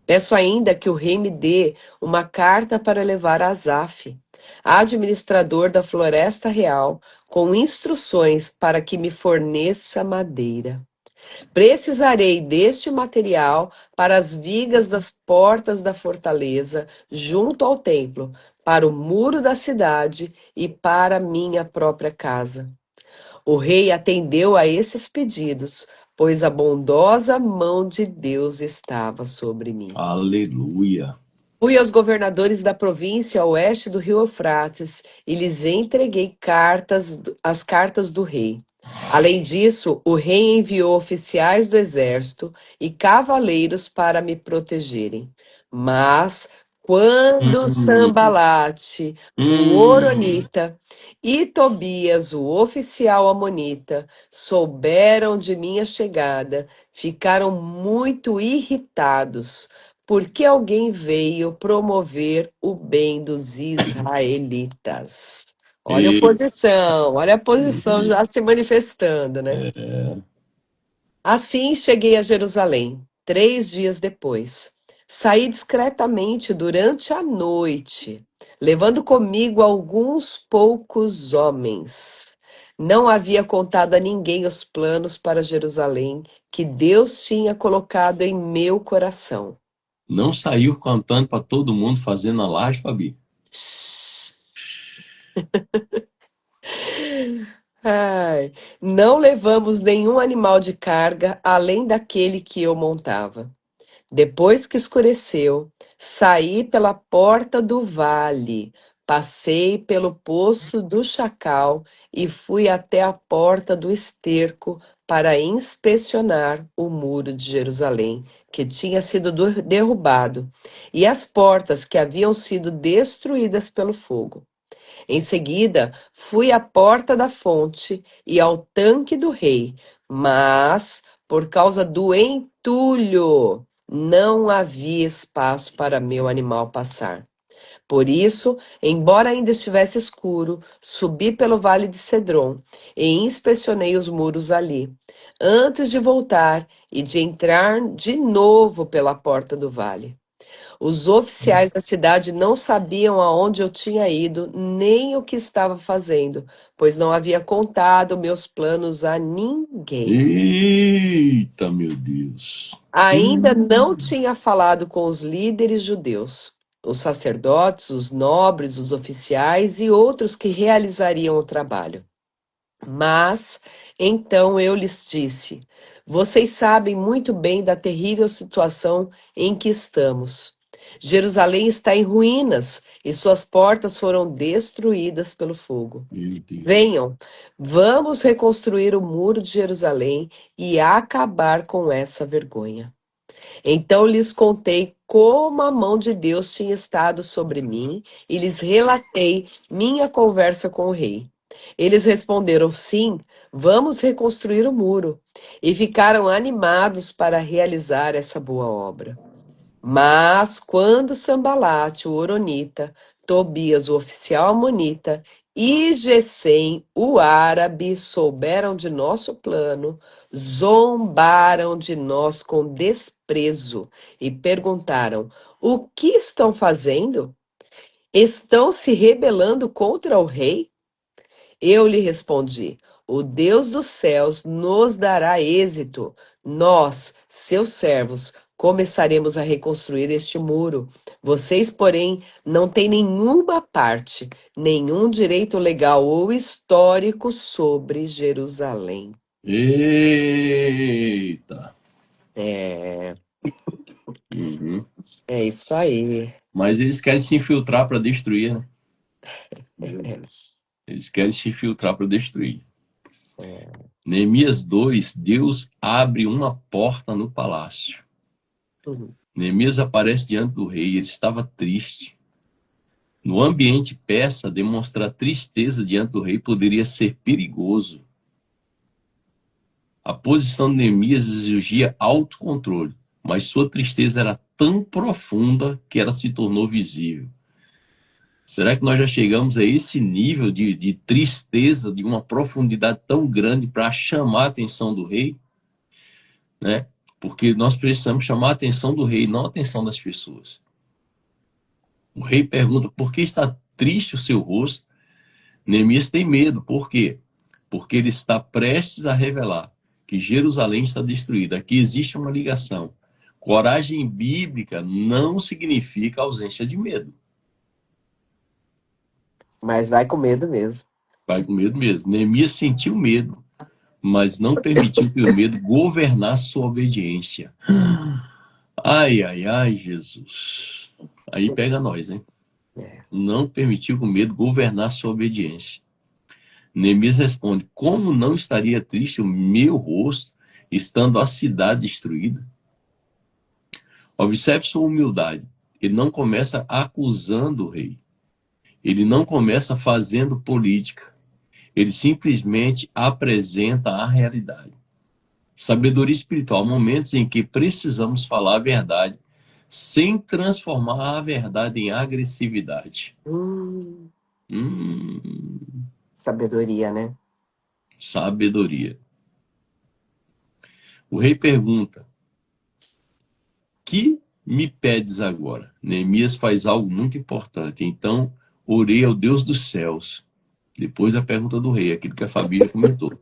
Peço ainda que o rei me dê uma carta para levar a Asaf, administrador da Floresta Real, com instruções para que me forneça madeira. Precisarei deste material para as vigas das portas da fortaleza, junto ao templo, para o muro da cidade e para minha própria casa. O rei atendeu a esses pedidos, pois a bondosa mão de Deus estava sobre mim. Aleluia. Fui aos governadores da província a oeste do rio Eufrates e lhes entreguei as cartas do rei. Além disso, o rei enviou oficiais do exército e cavaleiros para me protegerem. Mas quando Hum, Sambalate, o hum. Horonita, e Tobias, o oficial amonita, souberam de minha chegada, ficaram muito irritados, porque alguém veio promover o bem dos israelitas. E, Olha a oposição já se manifestando, né? Assim cheguei a Jerusalém, 3 dias depois. Saí discretamente durante a noite, levando comigo alguns poucos homens. Não havia contado a ninguém os planos para Jerusalém que Deus tinha colocado em meu coração. não saiu cantando para todo mundo fazendo a laje, Fabi? Ai, não levamos nenhum animal de carga além daquele que eu montava. Depois que escureceu, saí pela porta do vale, passei pelo poço do Chacal e fui até a porta do esterco para inspecionar o muro de Jerusalém, que tinha sido derrubado, e as portas que haviam sido destruídas pelo fogo. Em seguida, fui à porta da fonte e ao tanque do rei, mas, por causa do entulho, não havia espaço para meu animal passar. Por isso, embora ainda estivesse escuro, subi pelo vale de Cedron e inspecionei os muros ali, antes de voltar e de entrar de novo pela porta do vale. Os oficiais da cidade não sabiam aonde eu tinha ido, nem o que estava fazendo, pois não havia contado meus planos a ninguém. Eita, meu Deus. Ainda não tinha falado com os líderes judeus, os sacerdotes, os nobres, os oficiais e outros que realizariam o trabalho. Mas então eu lhes disse: vocês sabem muito bem da terrível situação em que estamos. Jerusalém está em ruínas e suas portas foram destruídas pelo fogo. Meu Deus. Venham, vamos reconstruir o muro de Jerusalém e acabar com essa vergonha. Então lhes contei como a mão de Deus tinha estado sobre mim e lhes relatei minha conversa com o rei. Eles responderam: sim, vamos reconstruir o muro. E ficaram animados para realizar essa boa obra. Mas quando Sambalate, o Horonita, Tobias, o oficial amonita, e Gesem, o árabe, souberam de nosso plano, zombaram de nós com desprezo e perguntaram: o que estão fazendo? Estão se rebelando contra o rei? Eu lhe respondi: o Deus dos céus nos dará êxito. Nós, seus servos, começaremos a reconstruir este muro. Vocês, porém, não têm nenhuma parte, nenhum direito legal ou histórico sobre Jerusalém. Eita. É, Uhum. é isso aí. Mas eles querem se infiltrar para destruir, né? Meu Deus. Eles querem se infiltrar para destruir. Neemias 2, Deus abre uma porta no palácio. Uhum. Neemias aparece diante do rei, ele estava triste. No ambiente persa, demonstrar tristeza diante do rei poderia ser perigoso. A posição de Neemias exigia autocontrole, mas sua tristeza era tão profunda que ela se tornou visível. Será que nós já chegamos a esse nível de tristeza, de uma profundidade tão grande para chamar a atenção do rei? Né? Porque nós precisamos chamar a atenção do rei, não a atenção das pessoas. O rei pergunta: por que está triste o seu rosto? Neemias tem medo. Por quê? Porque ele está prestes a revelar que Jerusalém está destruída. Aqui existe uma ligação. Coragem bíblica não significa ausência de medo. Mas vai com medo mesmo. Vai com medo mesmo. Neemias sentiu medo, mas não permitiu que o medo governasse sua obediência. Ai, ai, ai, Jesus. Aí pega nós, hein? É. Não permitiu que o medo governasse sua obediência. Neemias responde: como não estaria triste o meu rosto, estando a cidade destruída? Observe sua humildade. Ele não começa acusando o rei. Ele não começa fazendo política. Ele simplesmente apresenta a realidade. Sabedoria espiritual, momentos em que precisamos falar a verdade, sem transformar a verdade em agressividade. Hum, Hum, sabedoria, né? sabedoria. O rei pergunta: que me pedes agora? Neemias faz algo muito importante. Então, orei ao Deus dos céus. Depois a pergunta do rei, aquilo que a Fabíola comentou.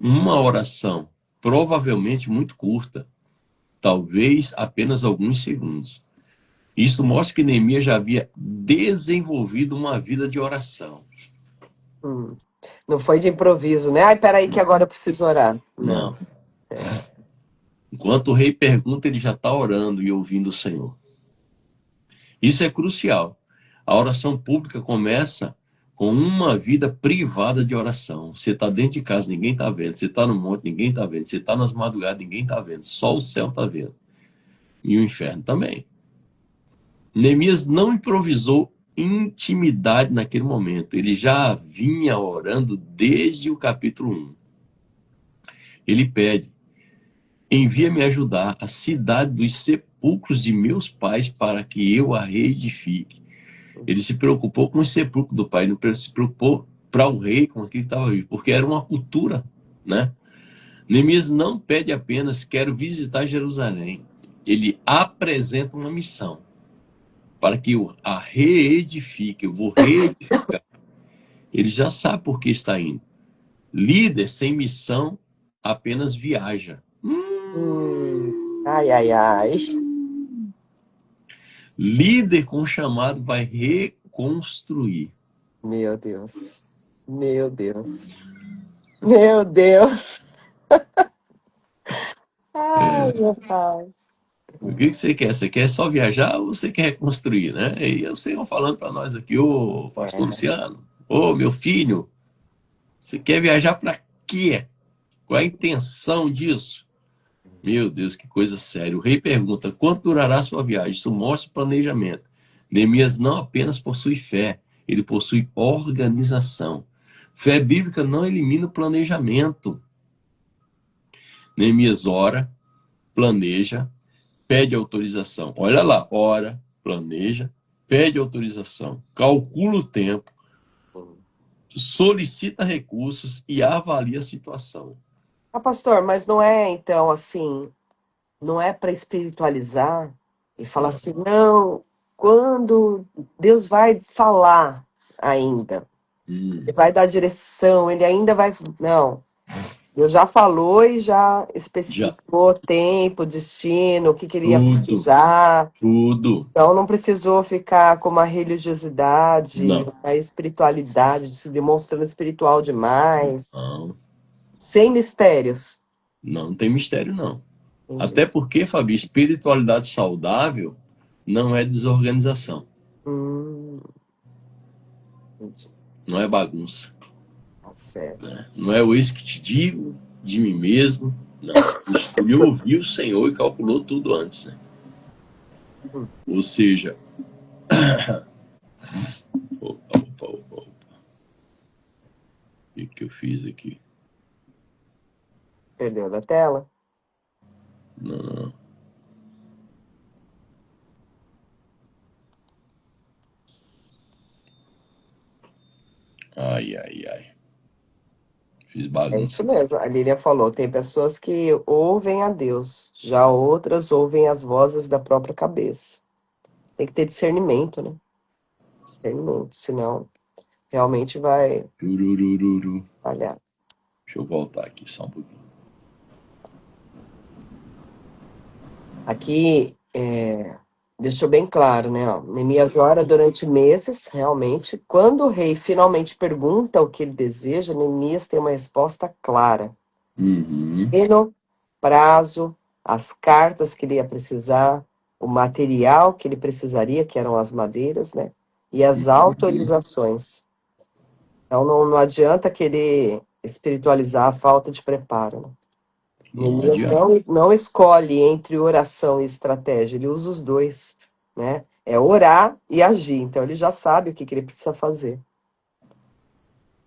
Uma oração, provavelmente muito curta, talvez apenas alguns segundos. Isso mostra que Neemias já havia desenvolvido uma vida de oração. Hum. Não foi de improviso, né? Ai, peraí que agora eu preciso orar. Não. Não. Enquanto o rei pergunta, ele já está orando e ouvindo o Senhor. Isso é crucial. A oração pública começa com uma vida privada de oração. Você está dentro de casa, ninguém está vendo. Você está no monte, ninguém está vendo. Você está nas madrugadas, ninguém está vendo. Só o céu está vendo. E o inferno também. Neemias não improvisou intimidade naquele momento. Ele já vinha orando desde o capítulo 1. Ele pede: envia-me ajudar a cidade dos sepulcros de meus pais para que eu a reedifique. Ele se preocupou com o sepulcro do pai, não se preocupou para o rei com aquilo que estava vivo, porque era uma cultura, né? Neemias não pede apenas quero visitar Jerusalém. Ele apresenta uma missão para que eu a reedifique, eu vou reedificar. Ele já sabe por que está indo. Líder sem missão apenas viaja. Ai, ai, ai. Líder com chamado vai reconstruir. Meu Deus. Meu Deus. Meu Deus. Ai, meu pai. O que você quer? Você quer só viajar ou você quer reconstruir, né? E o Senhor falando para nós aqui, ô pastor É. Luciano, ô meu filho, você quer viajar para quê? Qual é a intenção disso? Meu Deus, que coisa séria. O rei pergunta, quanto durará a sua viagem? Isso mostra planejamento. Neemias não apenas possui fé, ele possui organização. Fé bíblica não elimina o planejamento. Neemias ora, planeja, pede autorização. Olha lá, ora, planeja, pede autorização, calcula o tempo, solicita recursos e avalia a situação. Ah, pastor, mas não é então assim, não é para espiritualizar e falar Não. assim, não, quando Deus vai falar ainda, ele vai dar direção, ele ainda vai. Não. Deus já falou e já Já, especificou tempo, destino, o que queria tudo, precisar. tudo. Então não precisou ficar com uma religiosidade, Não, a espiritualidade, se demonstrando espiritual demais, não, sem mistérios. não tem mistério, não. Entendi. Até porque, Fabi, espiritualidade saudável não é desorganização, Hum, entendi. não é bagunça. Tá certo. Não é o isso que te digo de mim mesmo, não. Ele ouviu o Senhor e calculou tudo antes, né? Hum, Ou seja, opa, opa, opa, opa. O que eu fiz aqui? perdeu da tela? Não, não. Ai, ai, ai. Fiz É bagunça isso aqui. mesmo. A Lilian falou, tem pessoas que ouvem a Deus, já outras ouvem as vozes da própria cabeça. Tem que ter discernimento, né? Discernimento, senão realmente vai Tururururu. falhar. Deixa eu voltar aqui só um pouquinho. Aqui, deixou bem claro, né? Ó, Neemias ora durante meses, realmente. Quando o rei finalmente pergunta o que ele deseja, Neemias tem uma resposta clara. Uhum. No prazo, as cartas que ele ia precisar, o material que ele precisaria, que eram as madeiras, né? E as autorizações. Então não adianta querer espiritualizar a falta de preparo, né? Não Neemias adianta. não escolhe entre oração e estratégia, ele usa os dois, né? É orar e agir. Então ele já sabe o que ele precisa fazer.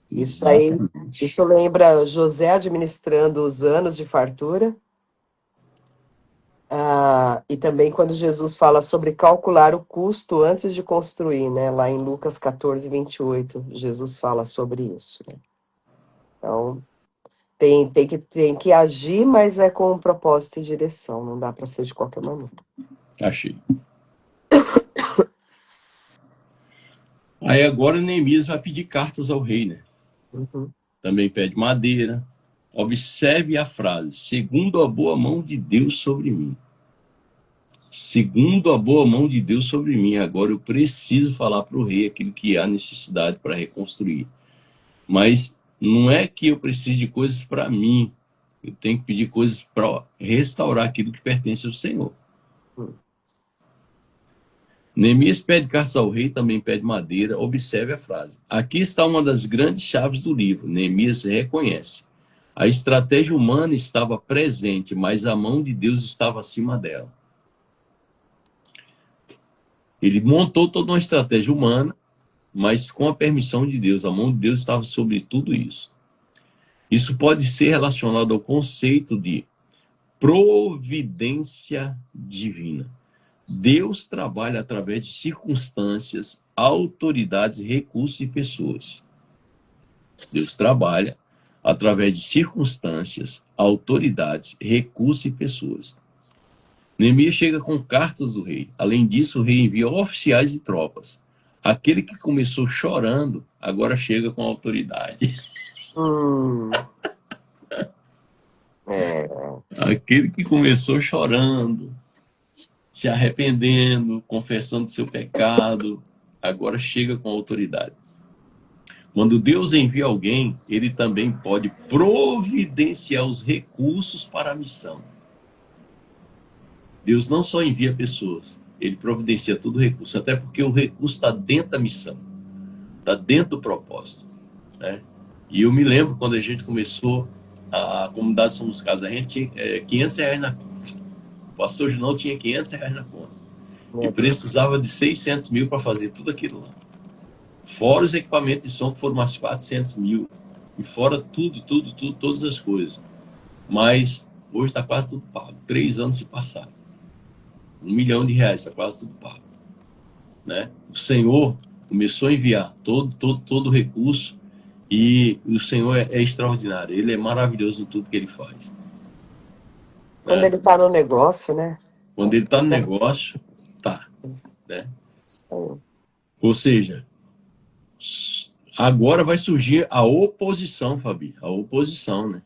Isso aí, Exatamente. isso lembra José administrando os anos de fartura. E também quando Jesus fala sobre calcular o custo antes de construir, né? Lá em Lucas 14, 28, Jesus fala sobre isso, né? Então, tem que agir, mas é com um propósito e direção, não dá para ser de qualquer maneira. Achei. Aí agora Neemias vai pedir cartas ao rei, né? Uhum. Também pede madeira. Observe a frase: segundo a boa mão de Deus sobre mim. Segundo a boa mão de Deus sobre mim. Agora eu preciso falar para o rei aquilo que há necessidade para reconstruir. Mas não é que eu preciso de coisas para mim. Eu tenho que pedir coisas para restaurar aquilo que pertence ao Senhor. Neemias pede cartas ao rei, também pede madeira. Observe a frase. Aqui está uma das grandes chaves do livro. Neemias reconhece. A estratégia humana estava presente, mas a mão de Deus estava acima dela. Ele montou toda uma estratégia humana, mas com a permissão de Deus. A mão de Deus estava sobre tudo isso. Isso pode ser relacionado ao conceito de providência divina. Deus trabalha através de circunstâncias, autoridades, recursos e pessoas. Deus trabalha através de circunstâncias, autoridades, recursos e pessoas. Neemias chega com cartas do rei. Além disso, o rei envia oficiais e tropas. Aquele que começou chorando, agora chega com autoridade. Aquele que começou chorando, se arrependendo, confessando seu pecado, agora chega com autoridade. Quando Deus envia alguém, ele também pode providenciar os recursos para a missão. Deus não só envia pessoas, ele providencia todo o recurso, até porque o recurso está dentro da missão, está dentro do propósito, né? E eu me lembro quando a gente começou a comunidade Somos Casa, a gente tinha 500 reais na conta. O pastor Junão tinha 500 reais na conta. E precisava de 600 mil para fazer tudo aquilo lá. Fora os equipamentos de som, que foram mais 400 mil. E fora tudo, todas as coisas. Mas hoje está quase tudo pago. 3 anos se passaram. R$1 milhão está quase tudo pago, né? O Senhor começou a enviar todo o recurso, e o Senhor é extraordinário. Ele é maravilhoso em tudo que ele faz. Quando ele está no negócio, né? Quando ele está no negócio, tá, né? Ou seja, agora vai surgir a oposição, Fabi. A oposição, né?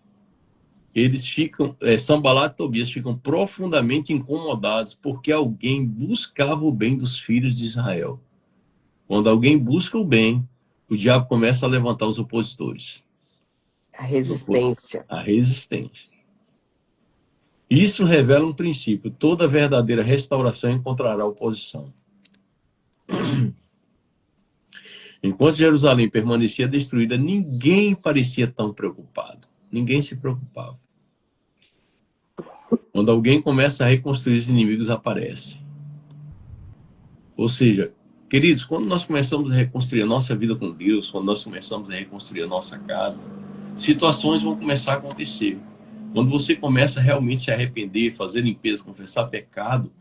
Eles ficam, Sanbalat e Tobias ficam profundamente incomodados porque alguém buscava o bem dos filhos de Israel. Quando alguém busca o bem, o diabo começa a levantar os opositores. A resistência. A resistência. Isso revela um princípio: toda verdadeira restauração encontrará oposição. Enquanto Jerusalém permanecia destruída, ninguém parecia tão preocupado. Ninguém se preocupava. Quando alguém começa a reconstruir, os inimigos aparecem. Ou seja, queridos, quando nós começamos a reconstruir a nossa vida com Deus, quando nós começamos a reconstruir a nossa casa, situações vão começar a acontecer. Quando você começa a realmente se arrepender, fazer limpeza, confessar pecado,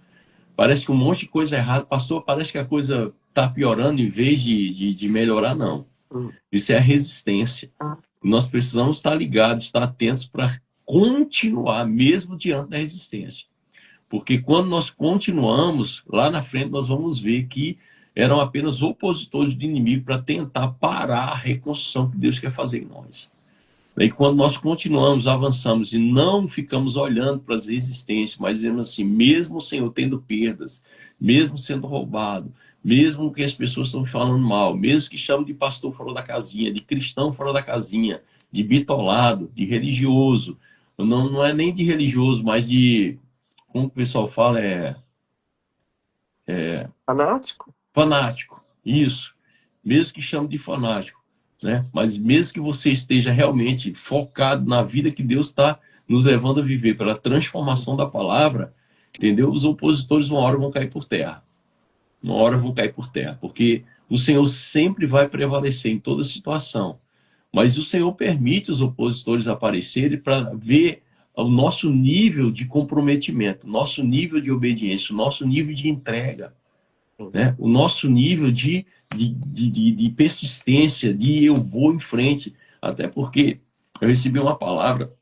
parece que um monte de coisa errada. Pastor, parece que a coisa está piorando em vez de melhorar, não. Isso é a resistência. Nós precisamos estar ligados, estar atentos para continuar, mesmo diante da resistência. Porque quando nós continuamos, lá na frente nós vamos ver que eram apenas opositores do inimigo para tentar parar a reconstrução que Deus quer fazer em nós. E quando nós continuamos, avançamos e não ficamos olhando para as resistências, mas dizendo assim, mesmo o Senhor tendo perdas, mesmo sendo roubado, mesmo que as pessoas estão falando mal, mesmo que chamam de pastor fora da casinha, de cristão fora da casinha, de bitolado, de religioso, não é nem de religioso, mas de, como o pessoal fala, Fanático? Fanático, isso. Mesmo que chame de fanático, né? Mas mesmo que você esteja realmente focado na vida que Deus está nos levando a viver, pela transformação da palavra, entendeu? Os opositores uma hora vão cair por terra. Uma hora vão cair por terra, porque o Senhor sempre vai prevalecer em toda situação. Mas o Senhor permite os opositores aparecerem para ver o nosso nível de comprometimento, nosso nível de obediência, o nosso nível de entrega, né? O nosso nível de persistência, de eu vou em frente. Até porque eu recebi uma palavra,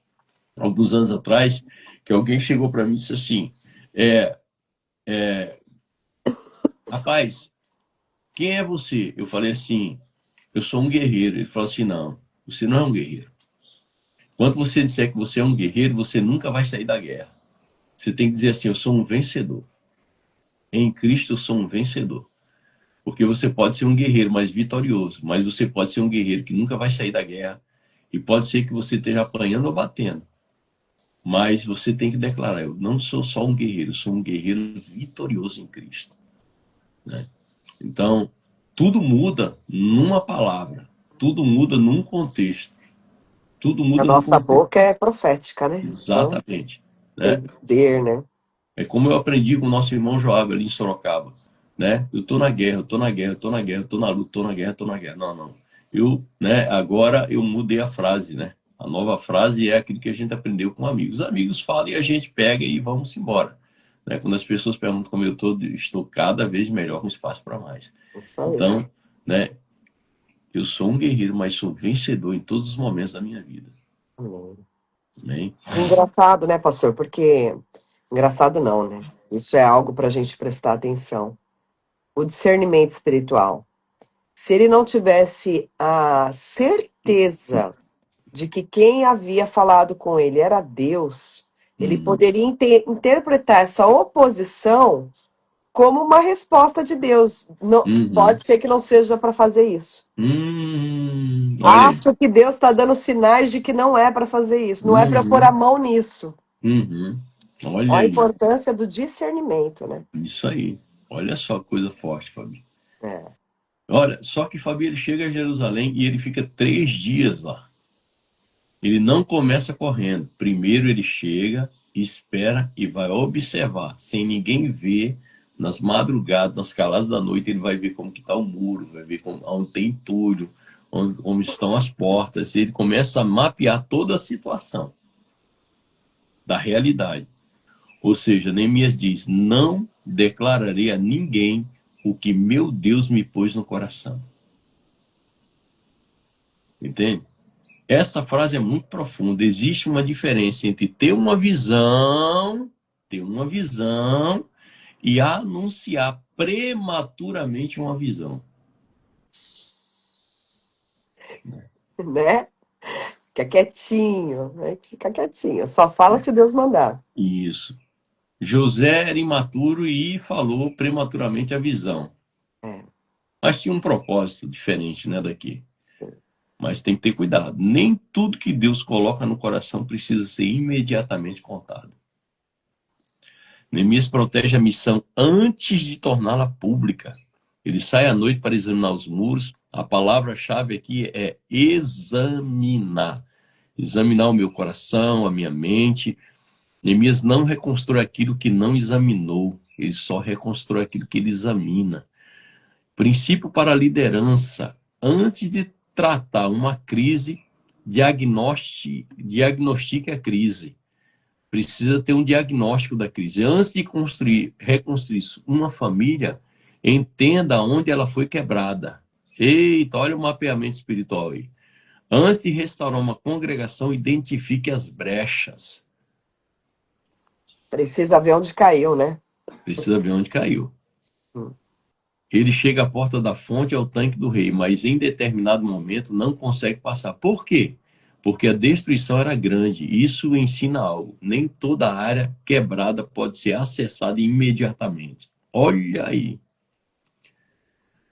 alguns anos atrás, que alguém chegou para mim e disse assim, rapaz, quem é você? Eu falei assim, eu sou um guerreiro. Ele falou assim, não, você não é um guerreiro. Quando você disser que você é um guerreiro, você nunca vai sair da guerra. Você tem que dizer assim, eu sou um vencedor. Em Cristo eu sou um vencedor. Porque você pode ser um guerreiro mais vitorioso, mas você pode ser um guerreiro que nunca vai sair da guerra. E pode ser que você esteja apanhando ou batendo. Mas você tem que declarar, eu não sou só um guerreiro, eu sou um guerreiro vitorioso em Cristo. Né? Então, tudo muda numa palavra. Tudo muda num contexto. Tudo A muda num nossa contexto. boca é profética, né? Então, Exatamente. tem Né? poder, né? É como eu aprendi com o nosso irmão Joab ali em Sorocaba, né? Eu tô na guerra, eu tô na guerra, eu tô na guerra, eu tô na luta, tô na guerra, tô na guerra. Não, não. Eu, né, agora eu mudei a frase, né? A nova frase é aquilo que a gente aprendeu com amigos. Os amigos falam e a gente pega e vamos embora. Né? Quando as pessoas perguntam como eu tô, estou cada vez melhor, com espaço para mais. Isso aí. Então, né, eu sou um guerreiro, mas sou vencedor em todos os momentos da minha vida. Amém? Engraçado, né, pastor? Porque. Engraçado não, né? Isso é algo para a gente prestar atenção. O discernimento espiritual. Se ele não tivesse a certeza de que quem havia falado com ele era Deus, ele poderia interpretar essa oposição como uma resposta de Deus. Não, Uhum. pode ser que não seja para fazer isso. Olha aí. Acho que Deus está dando sinais de que não é para fazer isso, não é para eu pôr a Uhum. mão nisso. Uhum. Olha Olha a aí. importância do discernimento, né? Isso aí. Olha só que coisa forte, Fabi. É. Olha, só que Fabi ele chega a Jerusalém e ele fica 3 dias lá. Ele não começa correndo. Primeiro ele chega, espera e vai observar, sem ninguém ver, nas madrugadas, nas caladas da noite, ele vai ver como que está o muro, vai ver onde tem entulho, onde estão as portas. Ele começa a mapear toda a situação da realidade. Ou seja, Neemias diz, não declararei a ninguém o que meu Deus me pôs no coração. Entende? Essa frase é muito profunda. Existe uma diferença entre ter uma visão e anunciar prematuramente uma visão. Né? Fica quietinho, né? Fica quietinho. Só fala se Deus mandar. Isso. José era imaturo e falou prematuramente a visão. É, Mas tinha um propósito diferente, né, daqui. sim. Mas tem que ter cuidado. Nem tudo que Deus coloca no coração precisa ser imediatamente contado. Neemias protege a missão antes de torná-la pública. Ele sai à noite para examinar os muros. A palavra-chave aqui é examinar. Examinar o meu coração, a minha mente. Neemias não reconstrói aquilo que não examinou. Ele só reconstrói aquilo que ele examina. Princípio para a liderança. Antes de tratar uma crise, diagnostique a crise. Precisa ter um diagnóstico da crise. Antes de reconstruir uma família, entenda onde ela foi quebrada. Eita, olha o mapeamento espiritual aí. Antes de restaurar uma congregação, identifique as brechas. Precisa ver onde caiu, né? Precisa ver onde caiu. Hum. Ele chega à porta da fonte, ao tanque do rei, mas em determinado momento não consegue passar. Por quê? Porque a destruição era grande. Isso ensina algo. Nem toda área quebrada pode ser acessada imediatamente. Olha aí.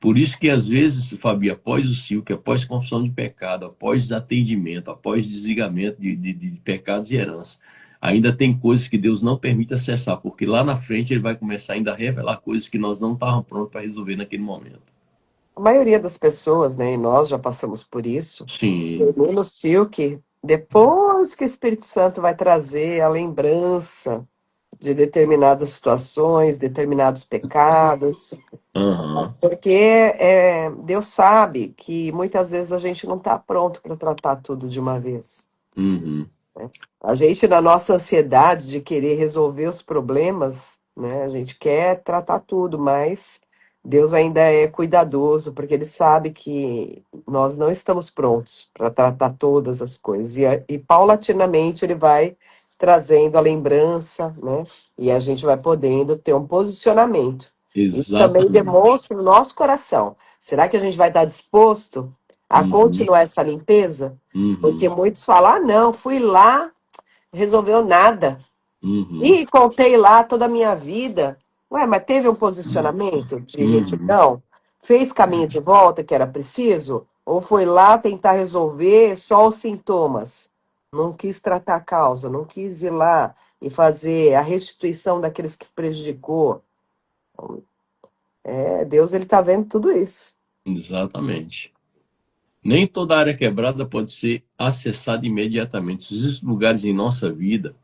Por isso que às vezes, Fabi, após o silque, após confissão de pecado, após atendimento, após desligamento de pecados e herança, ainda tem coisas que Deus não permite acessar, porque lá na frente ele vai começar ainda a revelar coisas que nós não estávamos prontos para resolver naquele momento. A maioria das pessoas, né, e nós já passamos por isso, Sim. termina o silk depois que o Espírito Santo vai trazer a lembrança de determinadas situações, determinados pecados, Aham. porque Deus sabe que muitas vezes a gente não está pronto para tratar tudo de uma vez. Uhum. A gente, na nossa ansiedade de querer resolver os problemas, né, a gente quer tratar tudo, mas Deus ainda é cuidadoso, porque Ele sabe que nós não estamos prontos para tratar todas as coisas. E paulatinamente Ele vai trazendo a lembrança, né, e a gente vai podendo ter um posicionamento. Isso também Exatamente. demonstra o nosso coração. Será que a gente vai estar disposto a Uhum, continuar essa limpeza? Porque uhum, muitos falam, ah, não, fui lá, resolveu nada. uhum, E contei lá toda a minha vida. Ué, mas teve um posicionamento de uhum. retidão? Fez caminho de volta que era preciso? Ou foi lá tentar resolver só os sintomas? Não quis tratar a causa, não quis ir lá e fazer a restituição daqueles que prejudicou. É, Deus, ele tá vendo tudo isso. Exatamente. Nem toda área quebrada pode ser acessada imediatamente. Existem lugares em nossa vida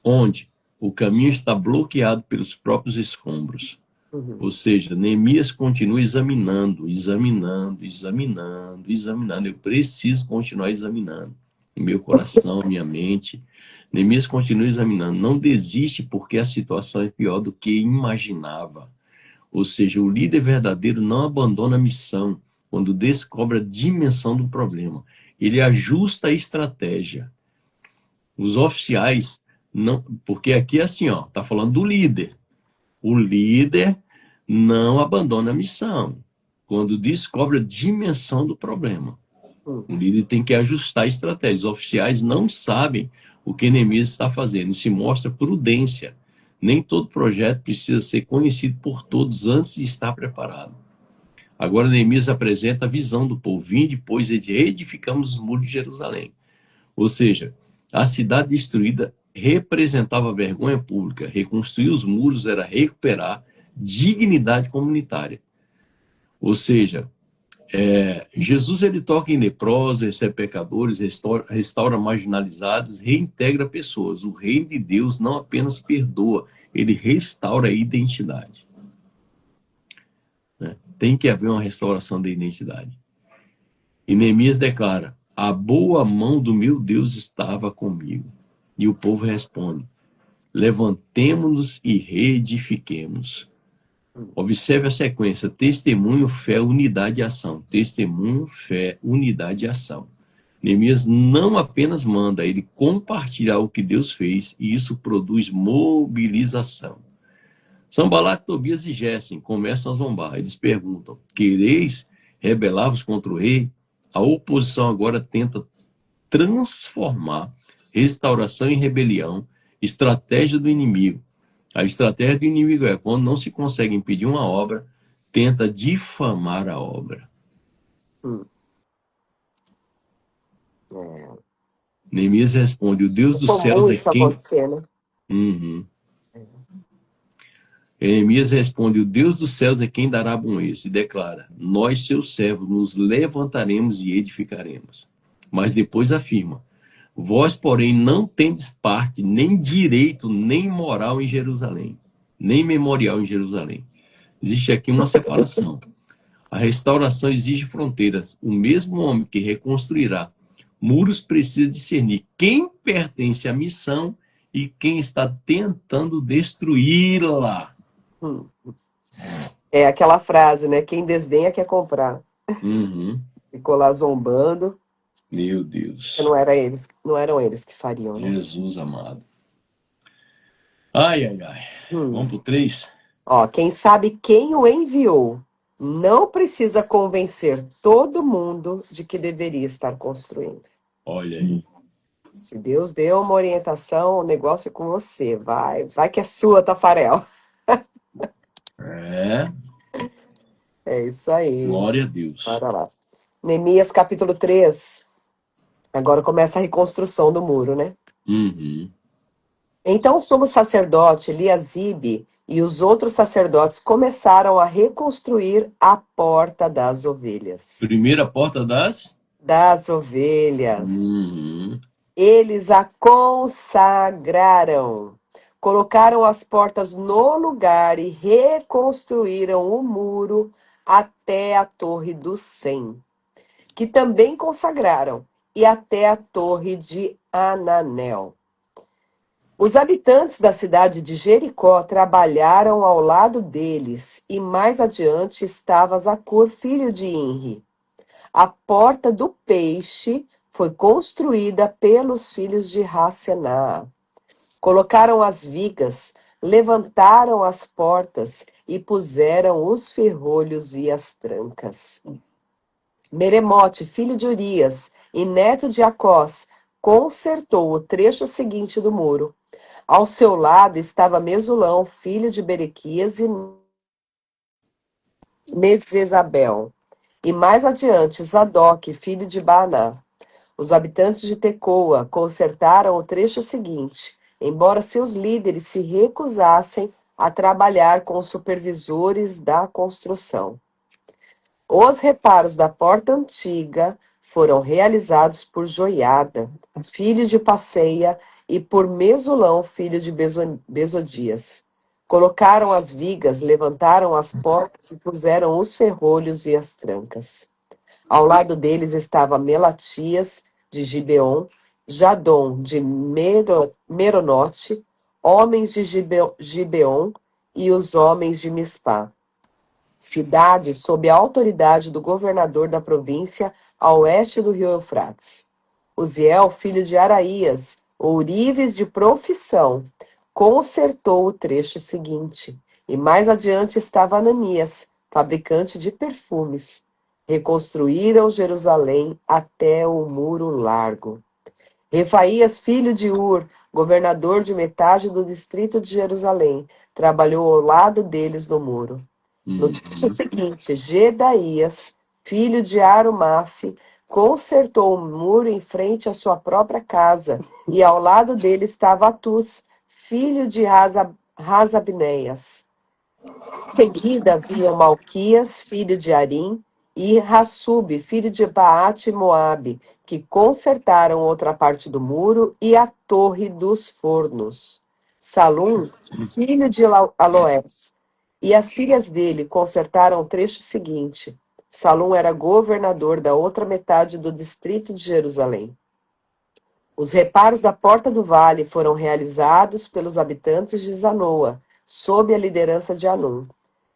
onde o caminho está bloqueado pelos próprios escombros. Uhum. Ou seja, Neemias continua examinando, examinando, examinando, examinando. Eu preciso continuar examinando. Em meu coração, minha mente. Neemias continua examinando. Não desiste porque a situação é pior do que imaginava. Ou seja, o líder verdadeiro não abandona a missão quando descobre a dimensão do problema. Ele ajusta a estratégia. Os oficiais não, porque aqui é assim, ó, tá falando do líder. O líder não abandona a missão quando descobre a dimensão do problema. O Uhum. líder tem que ajustar a estratégia. Os oficiais não sabem o que Neemias está fazendo. Isso mostra prudência. Nem todo projeto precisa ser conhecido por todos antes de estar preparado. Agora Neemias apresenta a visão do povo. Vinde, pois, edificamos os muros de Jerusalém. Ou seja, a cidade destruída representava vergonha pública. Reconstruir os muros era recuperar dignidade comunitária. Ou seja, Jesus ele toca em leprosos, recebe pecadores, restaura marginalizados, reintegra pessoas. O reino de Deus não apenas perdoa, ele restaura a identidade. Né? Tem que haver uma restauração da identidade. E Neemias declara: a boa mão do meu Deus estava comigo. E o povo responde: levantemo-nos e reedifiquemos. Observe a sequência: testemunho, fé, unidade e ação. Testemunho, fé, unidade e ação. Neemias não apenas manda, ele compartilha o que Deus fez e isso produz mobilização. Sanbalat, Tobias e Gessem começam a zombar. Eles perguntam: quereis rebelar-vos contra o rei? A oposição agora tenta transformar restauração em rebelião, estratégia do inimigo. A estratégia do inimigo é, quando não se consegue impedir uma obra, tenta difamar a obra. Uhum. É, Neemias responde: o Deus é dos céus comum é isso quem. acontecer, né? Uhum. Neemias responde: o Deus dos céus é quem dará bom êxito, e declara: nós, seus servos, nos levantaremos e edificaremos. Mas depois afirma: vós, porém, não tendes parte, nem direito, nem moral em Jerusalém, nem memorial em Jerusalém. Existe aqui uma separação. A restauração exige fronteiras. O mesmo homem que reconstruirá muros precisa discernir quem pertence à missão e quem está tentando destruí-la. Hum. É aquela frase, né? Quem desdenha quer comprar. Uhum. Ficou lá zombando, Meu porque Deus. não eram eles que fariam, né? Jesus amado. Ai, ai, ai. Vamos Hum. pro 3? Ó, quem sabe quem o enviou não precisa convencer todo mundo de que deveria estar construindo. Olha aí. Se Deus deu uma orientação, o negócio é com você. Vai que é sua, Tafarel. É, É isso aí. glória a Deus. Bora lá. Neemias capítulo 3. Agora começa a reconstrução do muro, né? Uhum. Então o sumo sacerdote Eliasibe e os outros sacerdotes começaram a reconstruir a porta das ovelhas. Primeira porta das. Das ovelhas. Uhum. Eles a consagraram. Colocaram as portas no lugar e reconstruíram o muro até a Torre do Sem, que também consagraram, e até a Torre de Ananel. Os habitantes da cidade de Jericó trabalharam ao lado deles, e mais adiante estava Zacur, filho de Inri. A porta do peixe foi construída pelos filhos de Racená. Colocaram as vigas, levantaram as portas e puseram os ferrolhos e as trancas. Meremote, filho de Urias e neto de Acós, consertou o trecho seguinte do muro. Ao seu lado estava Mesulão, filho de Berequias e Mesesabel. E mais adiante, Zadok, filho de Baaná. Os habitantes de Tecoa consertaram o trecho seguinte, embora seus líderes se recusassem a trabalhar com os supervisores da construção. Os reparos da porta antiga foram realizados por Joiada, filho de Passeia, e por Mesulão, filho de Besodias. Colocaram as vigas, levantaram as portas e puseram os ferrolhos e as trancas. Ao lado deles estava Melatias, de Gibeon, Jadom, de Meronote, homens de Gibeon e os homens de Mispá. Cidade sob a autoridade do governador da província a oeste do rio Eufrates. Uziel, filho de Araías, ourives de profissão, consertou o trecho seguinte. E mais adiante estava Ananias, fabricante de perfumes. Reconstruíram Jerusalém até o muro largo. Refaías, filho de Ur, governador de metade do distrito de Jerusalém, trabalhou ao lado deles no muro. No dia seguinte, Gedaías, filho de Arumaf, consertou o muro em frente à sua própria casa, e ao lado dele estava Atus, filho de Razabneias. Em seguida haviam Malquias, filho de Arim, e Hassub, filho de Baate Moabe, que consertaram outra parte do muro e a torre dos fornos. Salum, filho de Aloés, e as filhas dele consertaram o trecho seguinte. Salum era governador da outra metade do distrito de Jerusalém. Os reparos da Porta do Vale foram realizados pelos habitantes de Zanoa, sob a liderança de Anum.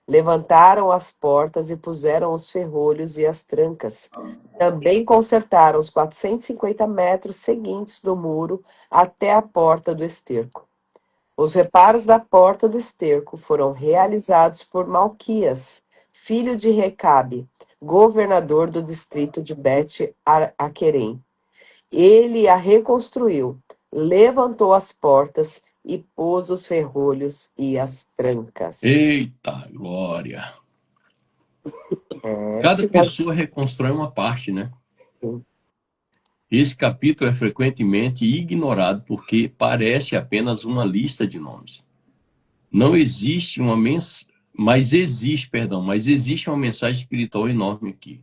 Levantaram as portas e puseram os ferrolhos e as trancas. Também consertaram os 450 metros seguintes do muro até a Porta do Esterco. Os reparos da Porta do Esterco foram realizados por Malquias, filho de Recabe, governador do distrito de Bet-Aquerem. Ele a reconstruiu, levantou as portas e pôs os ferrolhos e as trancas. Eita, glória! Cada pessoa reconstrói uma parte, né? Sim. Esse capítulo é frequentemente ignorado porque parece apenas uma lista de nomes. Não existe uma mas existe uma mensagem espiritual enorme aqui.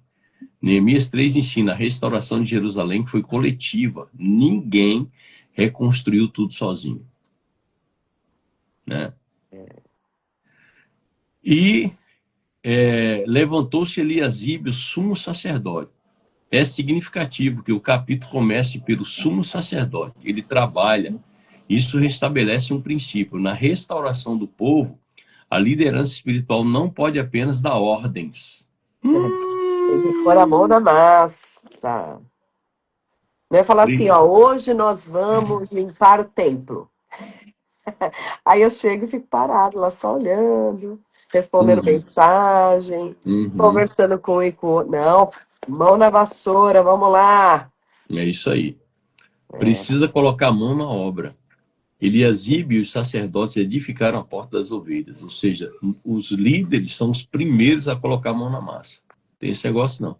Neemias 3 ensina a restauração de Jerusalém que foi coletiva. Ninguém reconstruiu tudo sozinho. Né? E levantou-se Eliasibe, o sumo sacerdote. É significativo que o capítulo comece pelo sumo sacerdote. Ele trabalha. Isso restabelece um princípio. Na restauração do povo, a liderança espiritual não pode apenas dar ordens. Ele pôr a mão na massa. Não é falar assim, ó, hoje nós vamos limpar o templo. Aí eu chego e fico parado lá só olhando, respondendo mensagem, conversando com um e com o outro. Não, mão na vassoura, vamos lá. É isso aí. Precisa colocar a mão na obra. Eliasibe e os sacerdotes edificaram a porta das ovelhas. Ou seja, os líderes são os primeiros a colocar a mão na massa. Não tem esse negócio, não.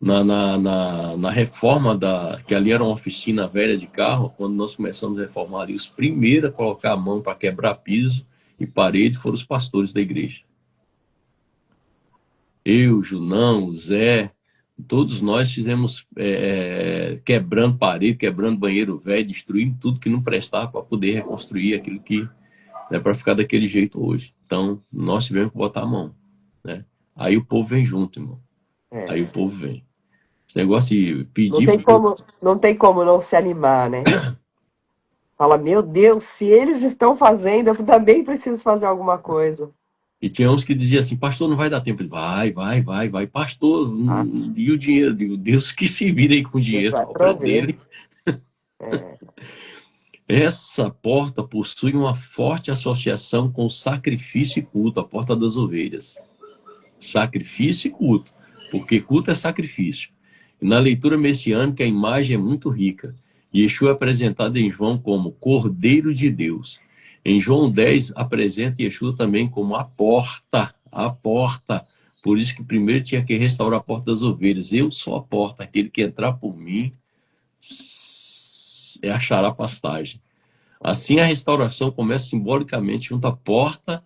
Na reforma, que ali era uma oficina velha de carro, quando nós começamos a reformar ali, os primeiros a colocar a mão para quebrar piso e parede foram os pastores da igreja. Eu, Junão, Zé, todos nós fizemos quebrando parede, quebrando banheiro velho, destruindo tudo que não prestava para poder reconstruir aquilo que para ficar daquele jeito hoje. Então, nós tivemos que botar a mão. Né? Aí o povo vem junto, irmão. Aí o povo vem. Esse negócio de Não pedir tem pro... como, não tem como não se animar, né? Fala, meu Deus, se eles estão fazendo, eu também preciso fazer alguma coisa. E tinha uns que diziam assim, pastor, não vai dar tempo. Ele, vai. Pastor, Ah, e o dinheiro? Eu digo, Deus que se vire aí com o Deus dinheiro, vai a obra é prover. dele. É, Essa porta possui uma forte associação com sacrifício e culto, a porta das ovelhas. Sacrifício e culto, porque culto é sacrifício. Na leitura messiânica, a imagem é muito rica. Yeshua é apresentado em João como Cordeiro de Deus. Em João 10, apresenta Yeshua também como a porta. A porta. Por isso que primeiro tinha que restaurar a porta das ovelhas. Eu sou a porta. Aquele que entrar por mim achará pastagem. Assim, a restauração começa simbolicamente junto à porta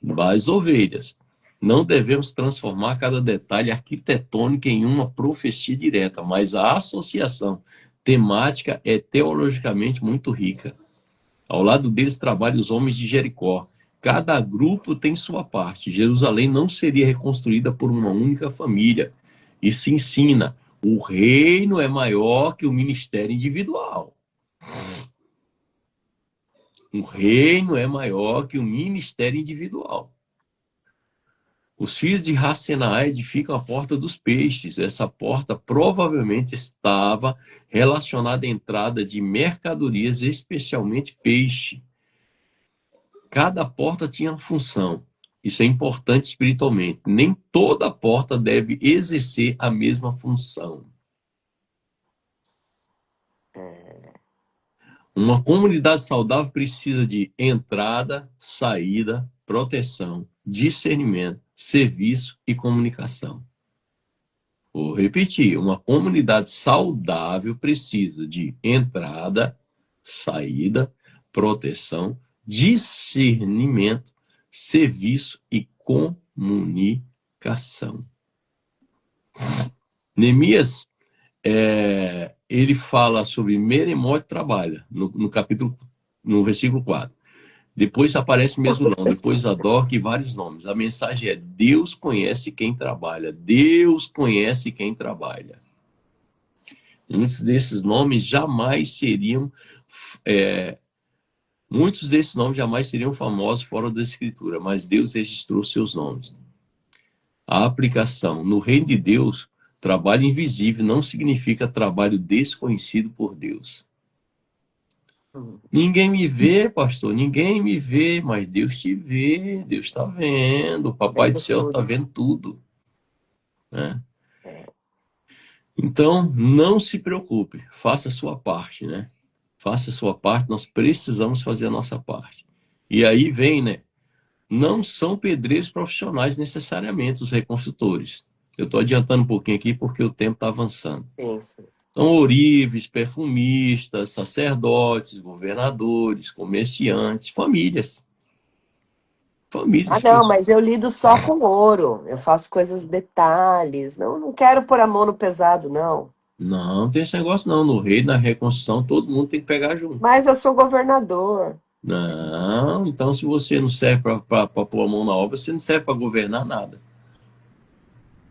das ovelhas. Não devemos transformar cada detalhe arquitetônico em uma profecia direta, mas a associação temática é teologicamente muito rica. Ao lado deles trabalham os homens de Jericó. Cada grupo tem sua parte. Jerusalém não seria reconstruída por uma única família. E se ensina, o reino é maior que o ministério individual. O reino é maior que o ministério individual. Os filhos de Racenaá edificam a porta dos peixes. Essa porta provavelmente estava relacionada à entrada de mercadorias, especialmente peixe. Cada porta tinha uma função. Isso é importante espiritualmente. Nem toda porta deve exercer a mesma função. Uma comunidade saudável precisa de entrada, saída, proteção, discernimento, serviço e comunicação. Vou repetir, uma comunidade saudável precisa de entrada, saída, proteção, discernimento, serviço e comunicação. Neemias, ele fala sobre Meremote trabalha, no versículo 4. Depois aparece Mesulão, depois Zadok e vários nomes. A mensagem é: Deus conhece quem trabalha. Deus conhece quem trabalha. Muitos desses nomes jamais seriam famosos fora da Escritura, mas Deus registrou seus nomes. A aplicação: no reino de Deus, trabalho invisível não significa trabalho desconhecido por Deus. Ninguém me vê, pastor, ninguém me vê, mas Deus te vê, Deus está vendo, o Papai do vendo Céu está tudo. vendo tudo, né? Então, não se preocupe, faça a sua parte, né? Faça a sua parte, nós precisamos fazer a nossa parte. E aí vem, né? Não são pedreiros profissionais necessariamente os reconstrutores. Eu estou adiantando um pouquinho aqui porque o tempo está avançando. Sim, sim. São ourives, perfumistas, sacerdotes, governadores, comerciantes, famílias. Ah, Famílias que não, mas eu lido só com ouro. Eu faço coisas, detalhes. Não, não quero pôr a mão no pesado, não. não tem esse negócio não. No reino, na reconstrução, todo mundo tem que pegar junto. Mas eu sou governador. Não, então se você não serve para pôr a mão na obra, você não serve para governar nada.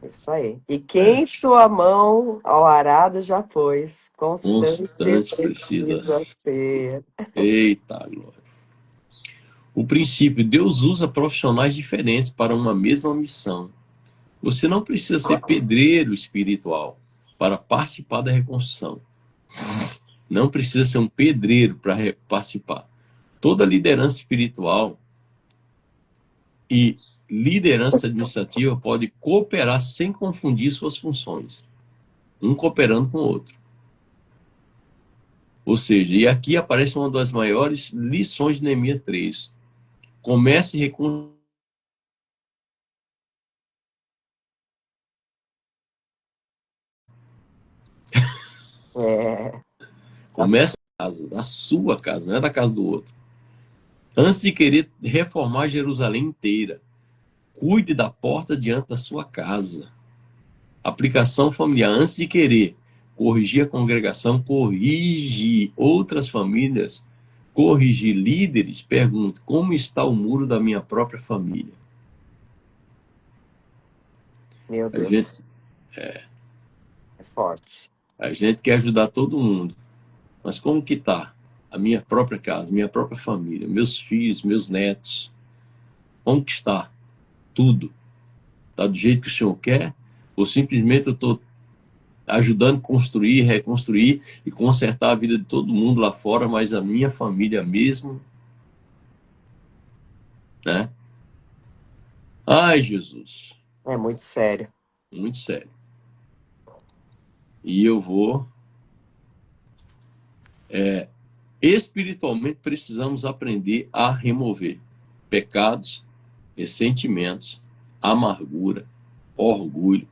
Isso aí. E É. quem sua mão ao arado já pôs, constante Constante precisa. precisa ser. Eita, glória. O princípio, Deus usa profissionais diferentes para uma mesma missão. Você não precisa ser pedreiro espiritual para participar da reconstrução. Não precisa ser um pedreiro para participar. Toda liderança espiritual e liderança administrativa pode cooperar sem confundir suas funções, um cooperando com o outro. Ou seja, e aqui aparece uma das maiores lições de Neemias 3. Comece reconstruindo. É, Comece a casa, da sua casa, não é da casa do outro. Antes de querer reformar Jerusalém inteira, cuide da porta diante da sua casa. Aplicação familiar. Antes de querer corrigir a congregação, corrige outras famílias, corrigir líderes, pergunte: como está o muro da minha própria família? meu A gente, Deus. É forte. A gente quer ajudar todo mundo, mas como que tá a minha própria casa, minha própria família, meus filhos, meus netos? Como que está tudo? Está do jeito que o Senhor quer? Ou simplesmente eu estou ajudando a construir, reconstruir e consertar a vida de todo mundo lá fora, mas a minha família mesmo, né? Ai, Jesus, É muito sério. muito sério. E eu vou... Espiritualmente, precisamos aprender a remover pecados, ressentimentos, amargura, orgulho,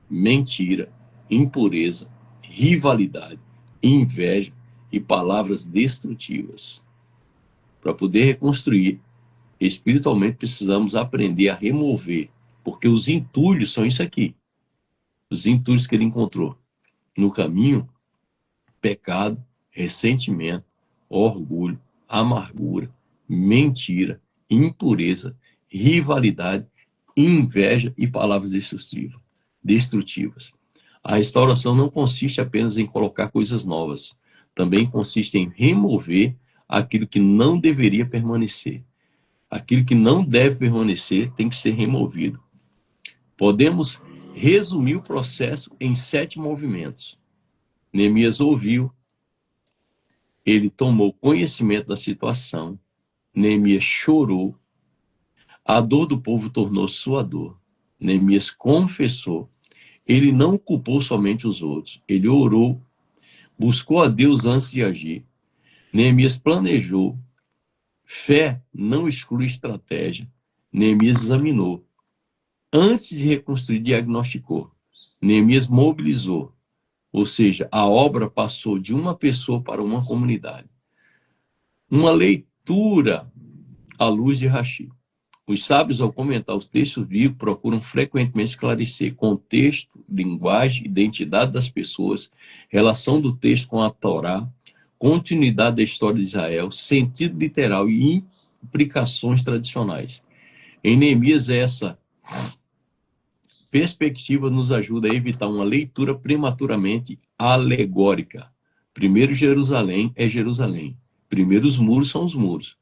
mentira, impureza, rivalidade, inveja e palavras destrutivas. Para poder reconstruir, espiritualmente precisamos aprender a remover, porque os entulhos são isso aqui. Os entulhos que ele encontrou no caminho: pecado, ressentimento, orgulho, amargura, mentira, impureza, rivalidade, inveja e palavras destrutivas. A restauração não consiste apenas em colocar coisas novas, também consiste em remover aquilo que não deveria permanecer. Aquilo que não deve permanecer tem que ser removido. Podemos resumir o processo em 7 movimentos. Neemias ouviu, ele tomou conhecimento da situação, Neemias chorou, a dor do povo tornou sua dor, Neemias confessou, ele não culpou somente os outros, ele orou, buscou a Deus antes de agir, Neemias planejou, fé não exclui estratégia, Neemias examinou, antes de reconstruir, diagnosticou, Neemias mobilizou, ou seja, a obra passou de uma pessoa para uma comunidade. Uma leitura à luz de Rashi. Os sábios, ao comentar os textos bíblicos, procuram frequentemente esclarecer contexto, linguagem, identidade das pessoas, relação do texto com a Torá, continuidade da história de Israel, sentido literal e implicações tradicionais. Em Neemias, essa perspectiva nos ajuda a evitar uma leitura prematuramente alegórica. Primeiro Jerusalém é Jerusalém. Primeiro os muros são os muros.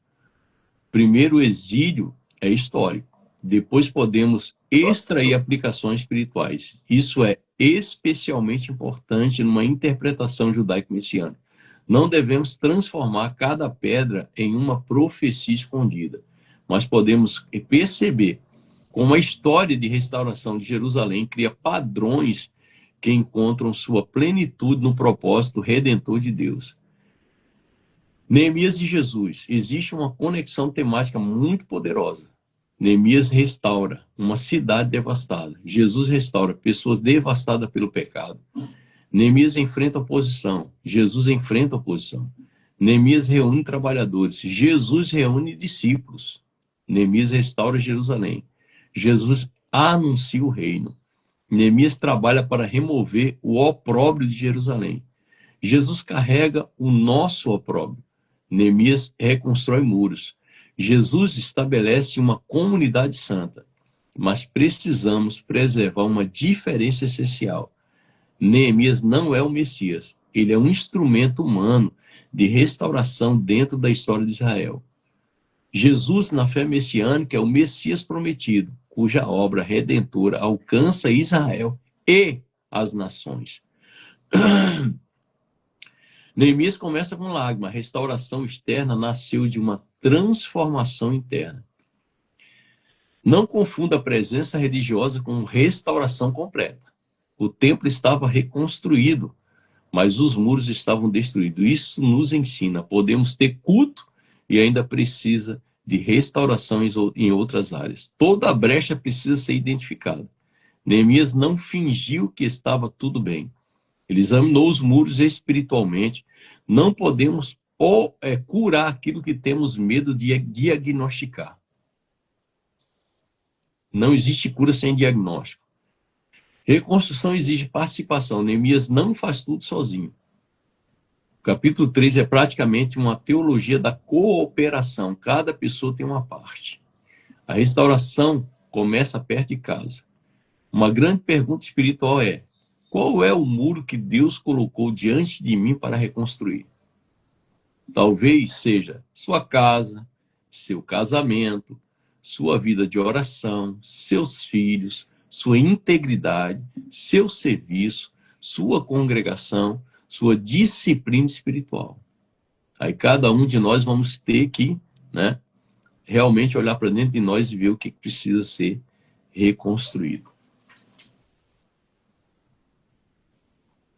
Primeiro o exílio é histórico. Depois podemos extrair aplicações espirituais. Isso é especialmente importante numa interpretação judaico-messiânica. Não devemos transformar cada pedra em uma profecia escondida, mas podemos perceber como a história de restauração de Jerusalém cria padrões que encontram sua plenitude no propósito redentor de Deus. Neemias e Jesus. Existe uma conexão temática muito poderosa. Neemias restaura uma cidade devastada. Jesus restaura pessoas devastadas pelo pecado. Neemias enfrenta oposição. Jesus enfrenta oposição. Neemias reúne trabalhadores. Jesus reúne discípulos. Neemias restaura Jerusalém. Jesus anuncia o reino. Neemias trabalha para remover o opróbrio de Jerusalém. Jesus carrega o nosso opróbrio. Neemias reconstrói muros. Jesus estabelece uma comunidade santa. Mas precisamos preservar uma diferença essencial. Neemias não é o Messias. Ele é um instrumento humano de restauração dentro da história de Israel. Jesus, na fé messiânica, é o Messias prometido, cuja obra redentora alcança Israel e as nações. Neemias começa com lágrima. A restauração externa nasceu de uma transformação interna. Não confunda a presença religiosa com restauração completa. O templo estava reconstruído, mas os muros estavam destruídos. Isso nos ensina. Podemos ter culto e ainda precisa de restauração em outras áreas. Toda a brecha precisa ser identificada. Neemias não fingiu que estava tudo bem. Ele examinou os muros espiritualmente. Não podemos curar aquilo que temos medo de diagnosticar. Não existe cura sem diagnóstico. Reconstrução exige participação. Neemias não faz tudo sozinho. O capítulo 3 é praticamente uma teologia da cooperação. Cada pessoa tem uma parte. A restauração começa perto de casa. Uma grande pergunta espiritual é: Qual é o muro que Deus colocou diante de mim para reconstruir? Talvez seja sua casa, seu casamento, sua vida de oração, seus filhos, sua integridade, seu serviço, sua congregação, sua disciplina espiritual. Aí cada um de nós vamos ter que, né, realmente olhar para dentro de nós e ver o que precisa ser reconstruído.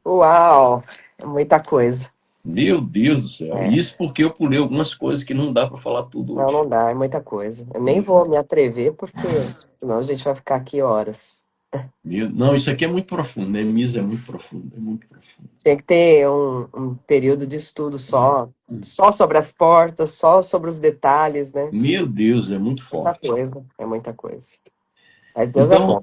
Uau! É muita coisa. Meu Deus do céu. É. Isso porque eu pulei algumas coisas que não dá para falar tudo Não, hoje. não dá, é muita coisa. Eu nem vou me atrever, porque senão a gente vai ficar aqui horas. Não, isso aqui é muito profundo, né? Misa é muito profundo, é muito profundo. Tem que ter um período de estudo só sobre as portas, só sobre os detalhes, né? Meu Deus, é muito Muita forte. coisa, é muita coisa. Mas Deus é Então, bom.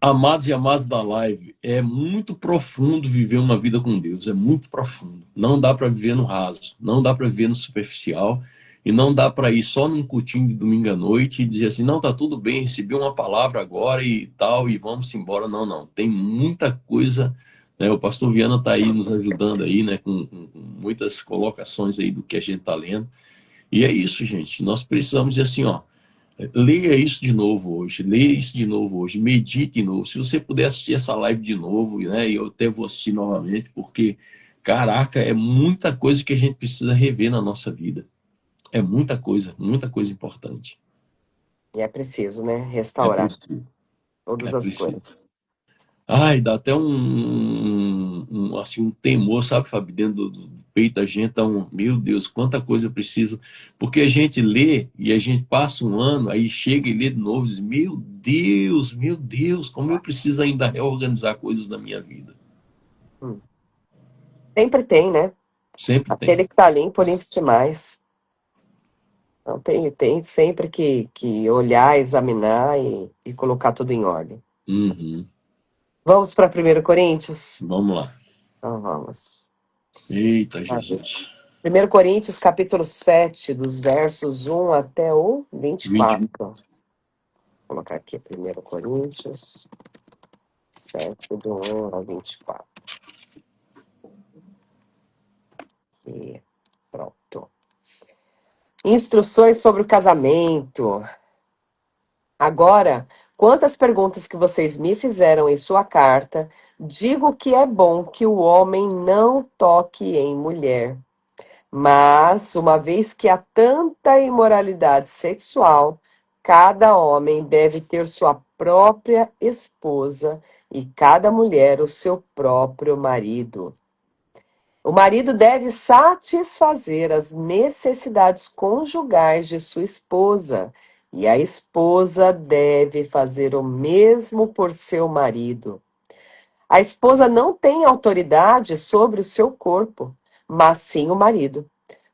amados e amadas da live, é muito profundo viver uma vida com Deus, é muito profundo. Não dá para viver no raso, não dá para viver no superficial, e não dá para ir só num cultinho de domingo à noite e dizer assim, não, tá tudo bem, recebi uma palavra agora e tal, e vamos embora. Não, não, tem muita coisa, né? O pastor Viana está aí nos ajudando aí, né, com muitas colocações aí do que a gente está lendo. E é isso, gente, nós precisamos dizer assim, ó, leia isso de novo hoje, leia isso de novo hoje, medite de novo. Se você puder assistir essa live de novo, né, eu até vou assistir novamente, porque, caraca, é muita coisa que a gente precisa rever na nossa vida. É muita coisa importante. E é preciso, né? É Restaurar preciso, é todas as preciso. coisas. Ai, dá até assim, um temor, sabe, Fábio, dentro do peito da gente, meu Deus, quanta coisa eu preciso. Porque a gente lê e a gente passa um ano, aí chega e lê de novo e diz, meu Deus, como eu preciso ainda reorganizar coisas na minha vida. Hum. Sempre tem, né? Sempre tem. Aquele que tá limpo, limpe-se mais. Então tem sempre que olhar, examinar e colocar tudo em ordem. Uhum. Vamos para 1 Coríntios? Vamos lá. Então vamos. Eita, Jesus. 1 Coríntios, capítulo 7, dos versos 1 até o 20. 24. Vou colocar aqui 1 Coríntios 7, do 1 ao 24. E pronto. Instruções sobre o casamento. Agora, quanto às perguntas que vocês me fizeram em sua carta, digo que é bom que o homem não toque em mulher. Mas, uma vez que há tanta imoralidade sexual, cada homem deve ter sua própria esposa e cada mulher o seu próprio marido. O marido deve satisfazer as necessidades conjugais de sua esposa, e a esposa deve fazer o mesmo por seu marido. A esposa não tem autoridade sobre o seu corpo, mas sim o marido.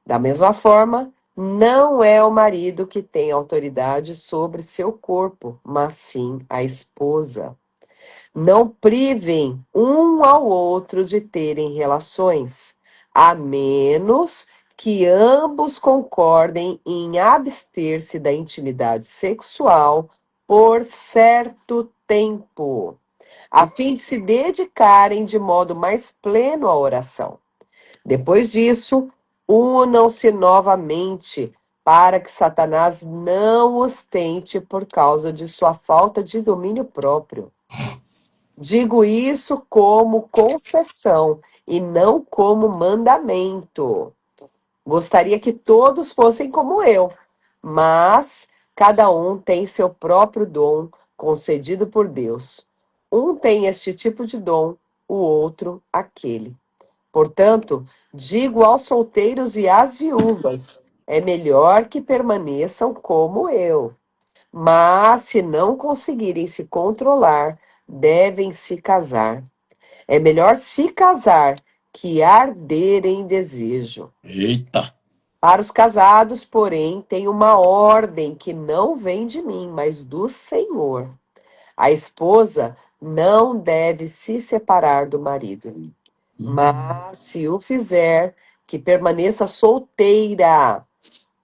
Da mesma forma, não é o marido que tem autoridade sobre seu corpo, mas sim a esposa. Não privem um ao outro de terem relações, a menos que ambos concordem em abster-se da intimidade sexual por certo tempo, a fim de se dedicarem de modo mais pleno à oração. Depois disso, unam-se novamente, para que Satanás não os tente por causa de sua falta de domínio próprio. Digo isso como concessão e não como mandamento. Gostaria que todos fossem como eu, mas cada um tem seu próprio dom concedido por Deus. Um tem este tipo de dom, o outro aquele. Portanto, digo aos solteiros e às viúvas: é melhor que permaneçam como eu. Mas, se não conseguirem se controlar, devem se casar. É melhor se casar que arder em desejo. Eita. Para os casados, porém, tem uma ordem que não vem de mim, mas do Senhor. A esposa não deve se separar do marido. Mas, se o fizer, que permaneça solteira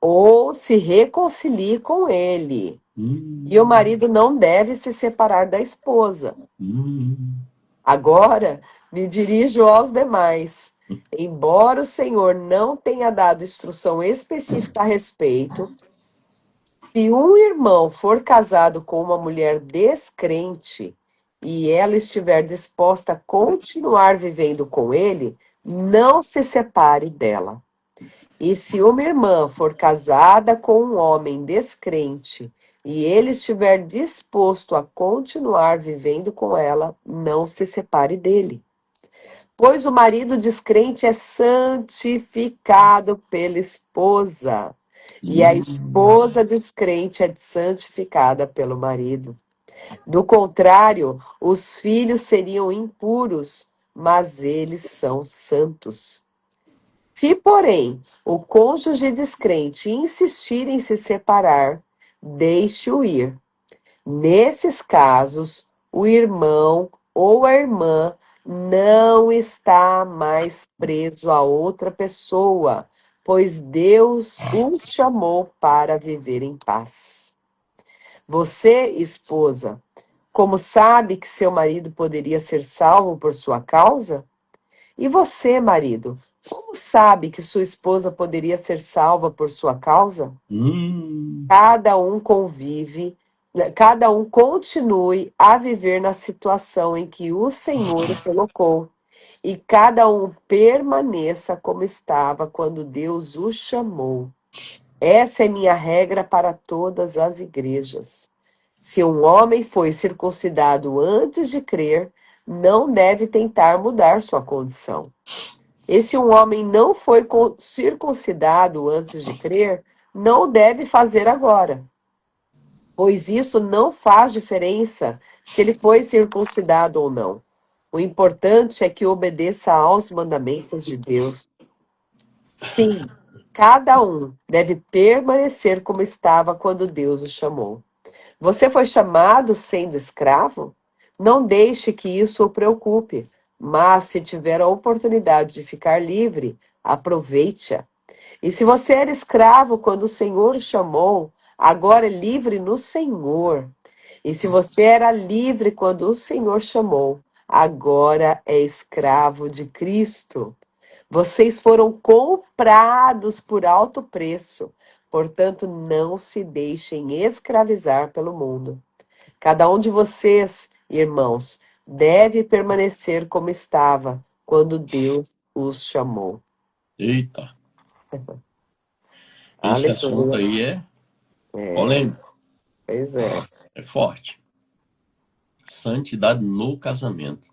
ou se reconcilie com ele. E o marido não deve se separar da esposa. Agora me dirijo aos demais. Embora o Senhor não tenha dado instrução específica a respeito, se um irmão for casado com uma mulher descrente e ela estiver disposta a continuar vivendo com ele, não se separe dela. E se uma irmã for casada com um homem descrente e ele estiver disposto a continuar vivendo com ela, não se separe dele. Pois o marido descrente é santificado pela esposa, e a esposa descrente é santificada pelo marido. Do contrário, os filhos seriam impuros, mas eles são santos. Se, porém, o cônjuge descrente insistir em se separar, deixe-o ir. Nesses casos, o irmão ou a irmã não está mais preso a outra pessoa, pois Deus os chamou para viver em paz. Você, esposa, como sabe que seu marido poderia ser salvo por sua causa? E você, marido, como sabe que sua esposa poderia ser salva por sua causa? Cada um continue a viver na situação em que o Senhor o colocou. E cada um permaneça como estava quando Deus o chamou. Essa é minha regra para todas as igrejas. Se um homem foi circuncidado antes de crer, não deve tentar mudar sua condição. E se um homem não foi circuncidado antes de crer, não deve fazer agora. Pois isso não faz diferença se ele foi circuncidado ou não. O importante é que obedeça aos mandamentos de Deus. Sim, cada um deve permanecer como estava quando Deus o chamou. Você foi chamado sendo escravo? Não deixe que isso o preocupe, mas se tiver a oportunidade de ficar livre, aproveite-a. E se você era escravo quando o Senhor o chamou, agora é livre no Senhor. E se você era livre quando o Senhor chamou, agora é escravo de Cristo. Vocês foram comprados por alto preço, portanto, não se deixem escravizar pelo mundo. Cada um de vocês, irmãos, deve permanecer como estava quando Deus os chamou. Eita. Esse assunto aí é polêmico. Pois é. É forte. Santidade no casamento.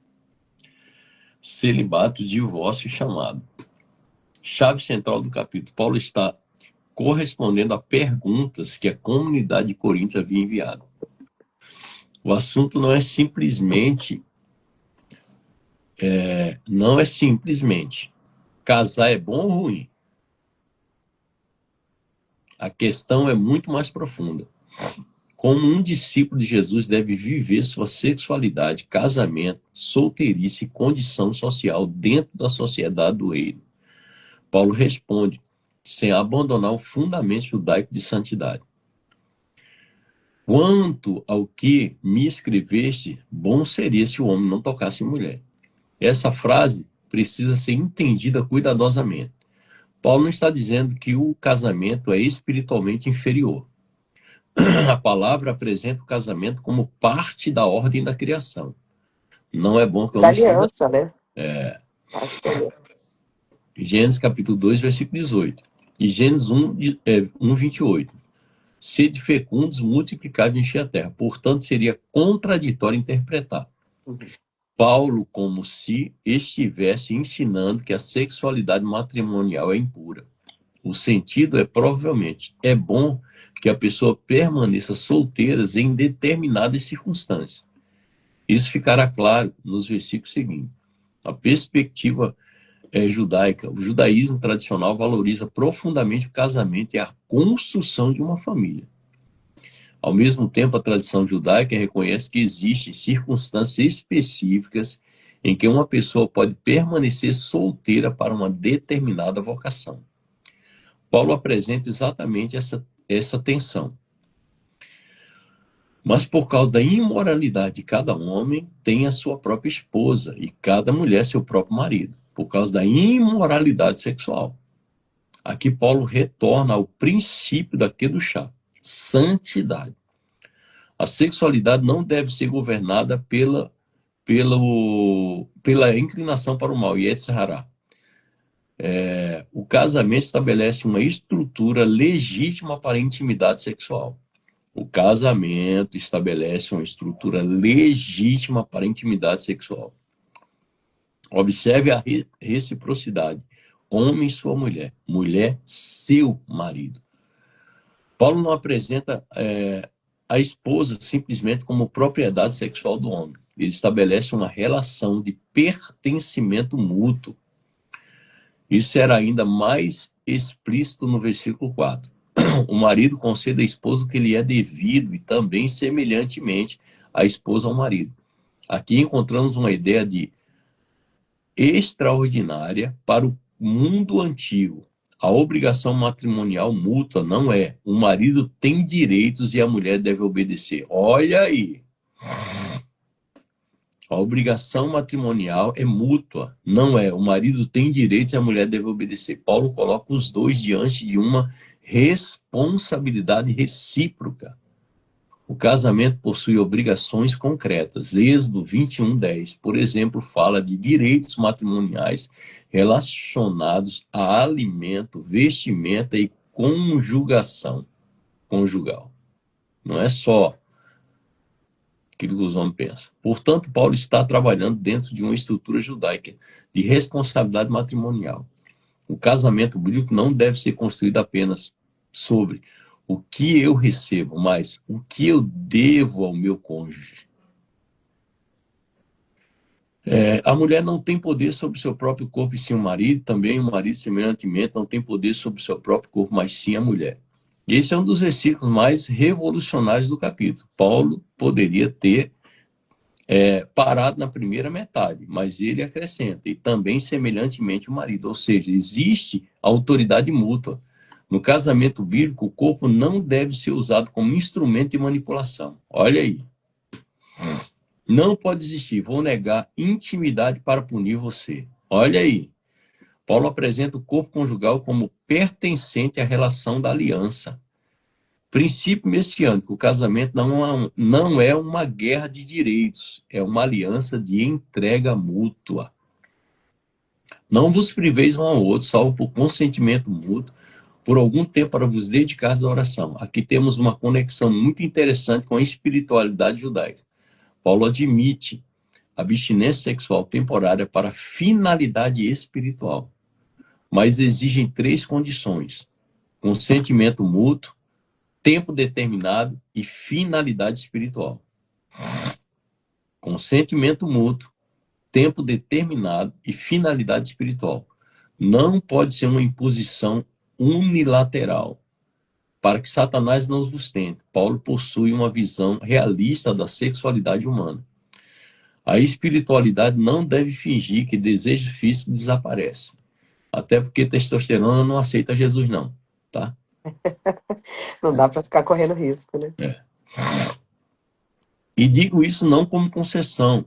Celibato, divórcio e chamado. Chave central do capítulo. Paulo está correspondendo a perguntas que a comunidade de Corinto havia enviado. O assunto não é simplesmente casar é bom ou ruim. A questão é muito mais profunda. Como um discípulo de Jesus deve viver sua sexualidade, casamento, solteirice e condição social dentro da sociedade do reino? Paulo responde, sem abandonar o fundamento judaico de santidade. Quanto ao que me escreveste, bom seria se o homem não tocasse em mulher. Essa frase precisa ser entendida cuidadosamente. Paulo não está dizendo que o casamento é espiritualmente inferior. A palavra apresenta o casamento como parte da ordem da criação. Não é bom que o homem aliança, né? Acho que é. Gênesis capítulo 2, versículo 18. E Gênesis 1, 28. Sede fecundos, multiplicai e encher a terra. Portanto, seria contraditório interpretar Paulo como se estivesse ensinando que a sexualidade matrimonial é impura. O sentido é provavelmente, é bom que a pessoa permaneça solteira em determinadas circunstâncias. Isso ficará claro nos versículos seguintes. A perspectiva judaica, o judaísmo tradicional valoriza profundamente o casamento e a construção de uma família. Ao mesmo tempo, a tradição judaica reconhece que existem circunstâncias específicas em que uma pessoa pode permanecer solteira para uma determinada vocação. Paulo apresenta exatamente essa tensão. Mas por causa da imoralidade de cada homem, tem a sua própria esposa, e cada mulher seu próprio marido, por causa da imoralidade sexual. Aqui Paulo retorna ao princípio daqui do chá, santidade. A sexualidade não deve ser governada pela inclinação para o mal, e etc. O casamento estabelece uma estrutura legítima para a intimidade sexual. O casamento estabelece uma estrutura legítima para a intimidade sexual. Observe a reciprocidade. Homem sua mulher, mulher seu marido. Paulo não apresenta a esposa simplesmente como propriedade sexual do homem. Ele estabelece uma relação de pertencimento mútuo. Isso era ainda mais explícito no versículo 4. O marido concede à esposa o que lhe é devido e também semelhantemente a esposa ao marido. Aqui encontramos uma ideia de extraordinária para o mundo antigo. A obrigação matrimonial mútua não é. O marido tem direitos e a mulher deve obedecer. Olha aí. A obrigação matrimonial é mútua, não é. O marido tem direitos e a mulher deve obedecer. Paulo coloca os dois diante de uma responsabilidade recíproca. O casamento possui obrigações concretas. Êxodo 21:10, por exemplo, fala de direitos matrimoniais relacionados a alimento, vestimenta e conjugação conjugal. Não é só aquilo que os homens pensam. Portanto, Paulo está trabalhando dentro de uma estrutura judaica de responsabilidade matrimonial. O casamento bíblico não deve ser construído apenas sobre o que eu recebo, mas o que eu devo ao meu cônjuge. A mulher não tem poder sobre o seu próprio corpo e sim o marido, também o marido, semelhantemente, não tem poder sobre o seu próprio corpo, mas sim a mulher. E esse é um dos versículos mais revolucionários do capítulo. Paulo poderia ter parado na primeira metade, mas ele acrescenta, e também semelhantemente o marido, ou seja, existe autoridade mútua. No casamento bíblico, o corpo não deve ser usado como instrumento de manipulação. Olha aí. Não pode existir, vou negar intimidade para punir você. Olha aí. Paulo apresenta o corpo conjugal como pertencente à relação da aliança. Princípio messiânico, o casamento não é uma guerra de direitos, é uma aliança de entrega mútua. Não vos priveis um ao outro, salvo por consentimento mútuo, por algum tempo para vos dedicar à oração. Aqui temos uma conexão muito interessante com a espiritualidade judaica. Paulo admite a abstinência sexual temporária para finalidade espiritual, mas exigem 3 condições: consentimento mútuo, tempo determinado e finalidade espiritual. Consentimento mútuo, tempo determinado e finalidade espiritual. Não pode ser uma imposição unilateral. Para que Satanás não os sustente, Paulo possui uma visão realista da sexualidade humana. A espiritualidade não deve fingir que desejo físico desaparece. Até porque testosterona não aceita Jesus, não. Tá? Não dá para ficar correndo risco, né? E digo isso não como concessão.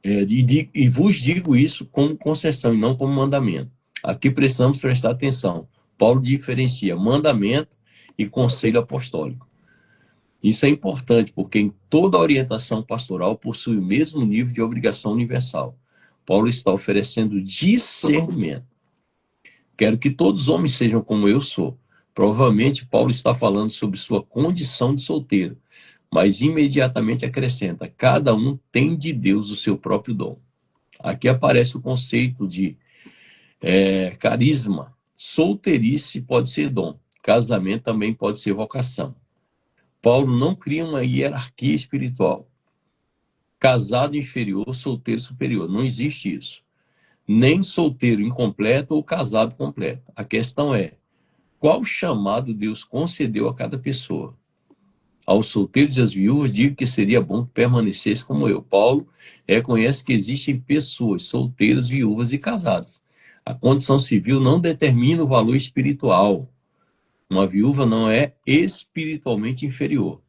E vos digo isso como concessão e não como mandamento. Aqui precisamos prestar atenção. Paulo diferencia mandamento e conselho apostólico. Isso é importante, porque em toda orientação pastoral possui o mesmo nível de obrigação universal. Paulo está oferecendo discernimento. Quero que todos os homens sejam como eu sou. Provavelmente Paulo está falando sobre sua condição de solteiro, mas imediatamente acrescenta: cada um tem de Deus o seu próprio dom. Aqui aparece o conceito de carisma. Solteirice pode ser dom. Casamento também pode ser vocação. Paulo não cria uma hierarquia espiritual. Casado inferior, solteiro superior. Não existe isso. Nem solteiro incompleto ou casado completo. A questão é: qual chamado Deus concedeu a cada pessoa? Aos solteiros e às viúvas, digo que seria bom que permanecesse como eu. Paulo reconhece que existem pessoas solteiras, viúvas e casadas. A condição civil não determina o valor espiritual. Uma viúva não é espiritualmente inferior.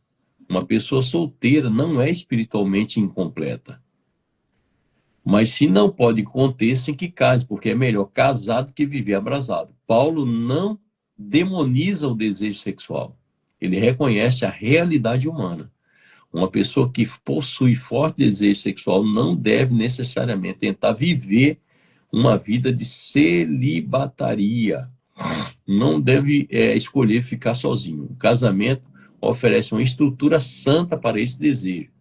Uma pessoa solteira não é espiritualmente incompleta. Mas se não pode conter, sem que case, porque é melhor casado que viver abrasado. Paulo não demoniza o desejo sexual. Ele reconhece a realidade humana. Uma pessoa que possui forte desejo sexual não deve necessariamente tentar viver uma vida de celibataria. Não deve escolher ficar sozinho. O casamento oferece uma estrutura santa para esse desejo.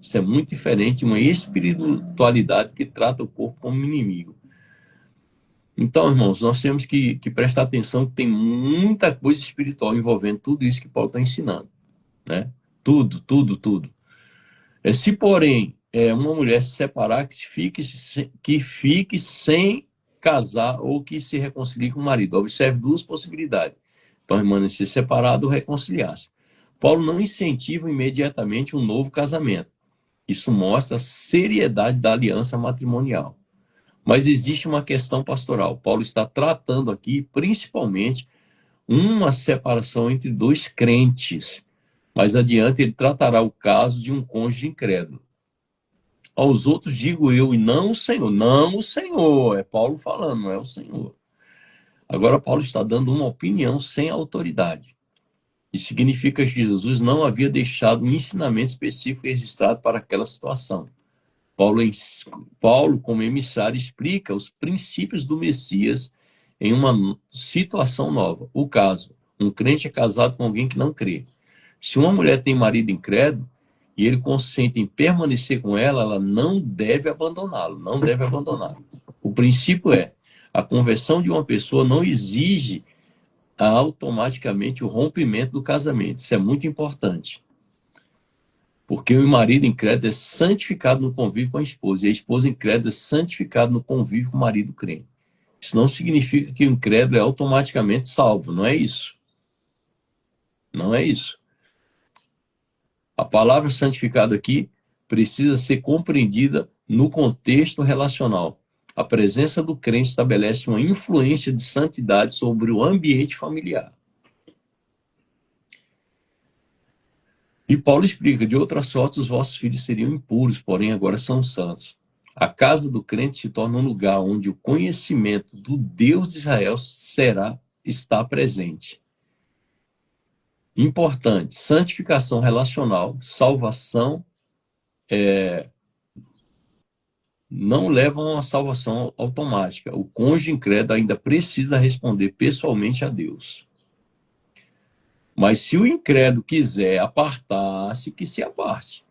Isso é muito diferente de uma espiritualidade que trata o corpo como inimigo. Então, irmãos, nós temos que prestar atenção que tem muita coisa espiritual envolvendo tudo isso que Paulo está ensinando. Né? Tudo, tudo, tudo. Se, porém, uma mulher se separar, que fique sem casar ou que se reconcilie com o marido. Observe duas possibilidades. Permanecer separado ou reconciliar-se. Paulo não incentiva imediatamente um novo casamento. Isso mostra a seriedade da aliança matrimonial. Mas existe uma questão pastoral. Paulo está tratando aqui, principalmente, uma separação entre dois crentes. Mais adiante, ele tratará o caso de um cônjuge incrédulo. Aos outros digo eu, e não o Senhor. Não o Senhor. É Paulo falando, não é o Senhor. Agora, Paulo está dando uma opinião sem autoridade. Isso significa que Jesus não havia deixado um ensinamento específico registrado para aquela situação. Paulo, como emissário, explica os princípios do Messias em uma situação nova. O caso, um crente é casado com alguém que não crê. Se uma mulher tem marido incrédulo e ele consente em permanecer com ela, ela não deve abandoná-lo, não deve abandoná-lo. O princípio é, a conversão de uma pessoa não exige automaticamente o rompimento do casamento. Isso é muito importante. Porque o marido incrédulo é santificado no convívio com a esposa, e a esposa incrédula é santificada no convívio com o marido crente. Isso não significa que o incrédulo é automaticamente salvo, não é isso. Não é isso. A palavra santificado aqui precisa ser compreendida no contexto relacional. A presença do crente estabelece uma influência de santidade sobre o ambiente familiar. E Paulo explica, de outra sorte, os vossos filhos seriam impuros, porém agora são santos. A casa do crente se torna um lugar onde o conhecimento do Deus de Israel está presente. Importante, santificação relacional, salvação não levam a uma salvação automática. O cônjuge incrédulo ainda precisa responder pessoalmente a Deus. Mas se o incrédulo quiser apartar-se, que se aparte.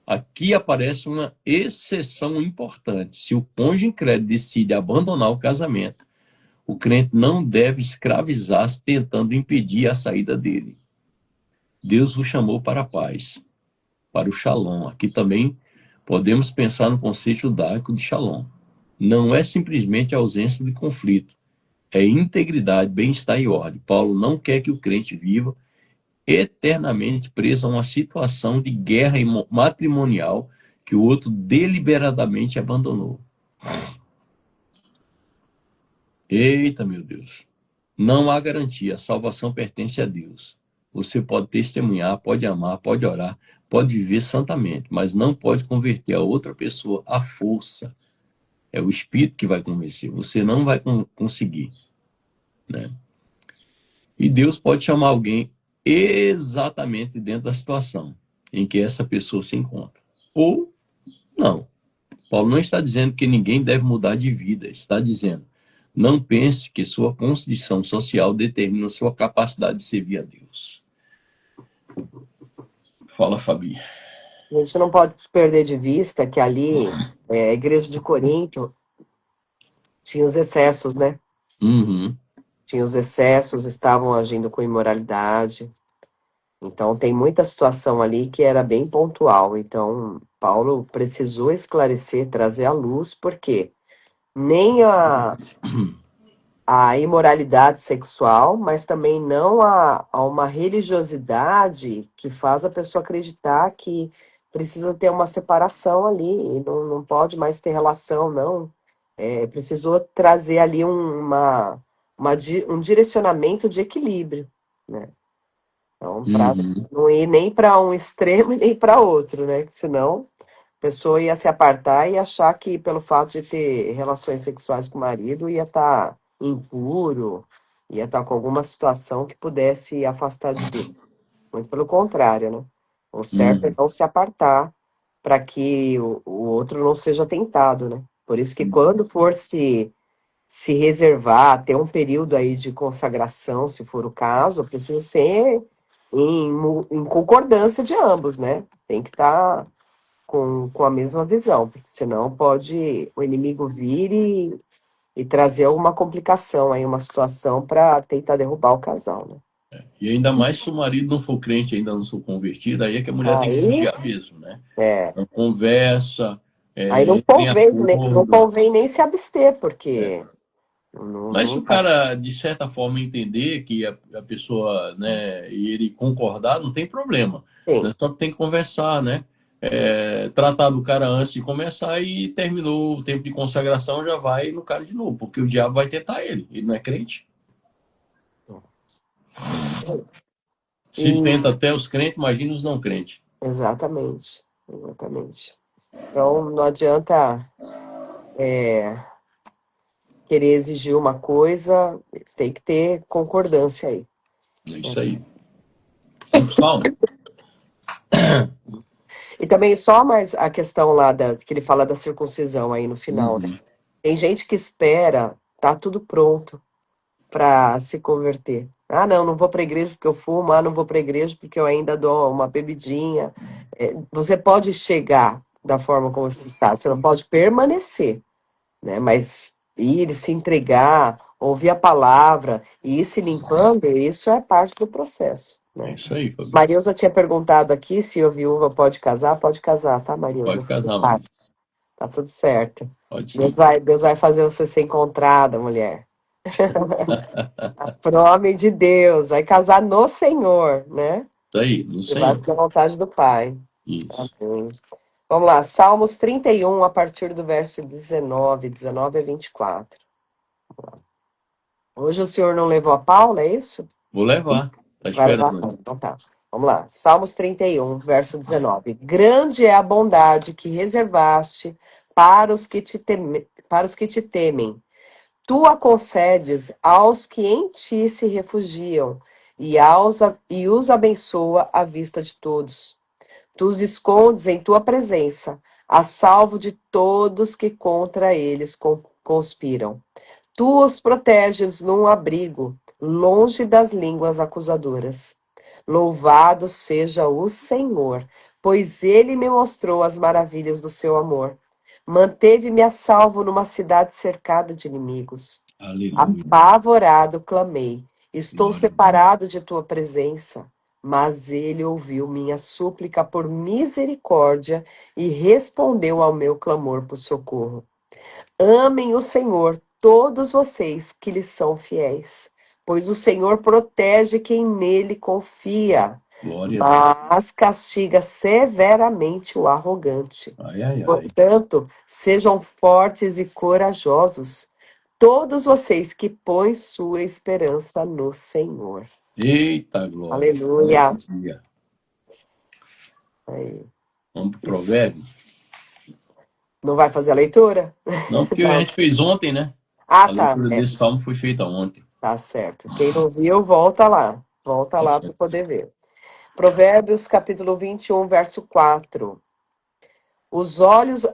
Aqui aparece uma exceção importante. Se o cônjuge incrédulo decide abandonar o casamento, o crente não deve escravizar-se tentando impedir a saída dele. Deus o chamou para a paz, para o shalom. Aqui também podemos pensar no conceito judaico de shalom. Não é simplesmente a ausência de conflito, é integridade, bem-estar e ordem. Paulo não quer que o crente viva eternamente preso a uma situação de guerra matrimonial que o outro deliberadamente abandonou. Eita, meu Deus. Não há garantia, a salvação pertence a Deus. Você pode testemunhar, pode amar, pode orar, pode viver santamente, mas não pode converter a outra pessoa à força. É o Espírito que vai convencer, você não vai conseguir. Né? E Deus pode chamar alguém exatamente dentro da situação em que essa pessoa se encontra. Ou não. Paulo não está dizendo que ninguém deve mudar de vida, está dizendo, não pense que sua condição social determina sua capacidade de servir a Deus. Fala, Fabi. A gente não pode perder de vista que ali, a igreja de Corinto, tinha os excessos, né? Uhum. Tinha os excessos, estavam agindo com imoralidade. Então, tem muita situação ali que era bem pontual. Então, Paulo precisou esclarecer, trazer à luz, porque nem a imoralidade sexual, mas também não a uma religiosidade que faz a pessoa acreditar que precisa ter uma separação ali, e não pode mais ter relação, não. Precisou trazer ali um direcionamento de equilíbrio, né? Então, para Uhum. não ir nem para um extremo e nem para outro, né? Que senão a pessoa ia se apartar e achar que pelo fato de ter relações sexuais com o marido ia estar impuro, ia estar com alguma situação que pudesse afastar de Deus. Muito pelo contrário, né? O certo é Uhum. não se apartar para que o outro não seja tentado, né? Por isso que quando for se reservar, ter um período aí de consagração, se for o caso, precisa ser em concordância de ambos, né? Tem que estar com a mesma visão, porque senão pode o inimigo vir e trazer alguma complicação aí, uma situação para tentar derrubar o casal, né? E ainda mais se o marido não for crente, ainda não for convertido, aí é que a mulher tem que Aí, vigiar mesmo, né? é, Então, conversa, aí entra em não acordo. convém nem se abster, É. porque não, Mas se não o dá. cara, de certa forma, entender que a pessoa, né, e ele concordar, não tem problema. Sim, Né? Só que tem que conversar, né? Tratar do cara antes de começar e terminou o tempo de consagração, já vai no cara de novo, porque o diabo vai tentar ele. Ele não é crente. Se e tenta até os crentes, imagina os não crentes. exatamente, exatamente. Então não adianta querer exigir uma coisa, tem que ter concordância aí. É isso aí. Vamos pro Salmo? E também só mais a questão lá que ele fala da circuncisão aí no final, né? Uhum. Tem gente que espera, tá tudo pronto para se converter. Ah, não vou para a igreja porque eu fumo, não vou para a igreja porque eu ainda dou uma bebidinha. Você pode chegar da forma como você está, você não pode permanecer, né? Mas ir, se entregar, ouvir a palavra e ir se limpando, isso é parte do processo, É né? isso aí, Fabi. Marilza tinha perguntado aqui se a viúva pode casar, tá, Marilza? Pode Fique em casar, Maria. paz. Tá tudo certo. Pode Deus sim. vai, Deus vai fazer você ser encontrada, mulher. Pro nome de Deus, vai casar no Senhor, né? Isso aí, no E vai Senhor. fazer a vontade do Pai. Isso. Amém. Vamos lá, Salmos 31, a partir do verso 19 a 24. Hoje o senhor não levou a Paula, é isso? Vou levar. Tá Vai levar a esperando. Paula. Então tá. Vamos lá. Salmos 31, verso 19. Grande é a bondade que reservaste para os que te temem. Tu a concedes aos que em ti se refugiam e os abençoa à vista de todos. Tu os escondes em tua presença, a salvo de todos que contra eles conspiram. Tu os proteges num abrigo, longe das línguas acusadoras. Louvado seja o Senhor, pois ele me mostrou as maravilhas do seu amor. Manteve-me a salvo numa cidade cercada de inimigos. Aleluia. Apavorado, clamei. Estou Glória. separado de tua presença. Mas ele ouviu minha súplica por misericórdia e respondeu ao meu clamor por socorro. Amem o Senhor, todos vocês que lhe são fiéis, pois o Senhor protege quem nele confia, Glória a Deus. mas castiga severamente o arrogante. Ai, ai, ai. Portanto, sejam fortes e corajosos, todos vocês que põem sua esperança no Senhor. Eita glória. Aleluia. Aleluia. Aí. Vamos pro provérbio? Não vai fazer a leitura? Não, porque a Não. gente fez ontem, né? Ah, A tá. leitura desse salmo foi feita ontem. Tá certo. Quem não viu, volta lá. Volta Tá lá para certo. poder ver. Provérbios, capítulo 21, verso 4.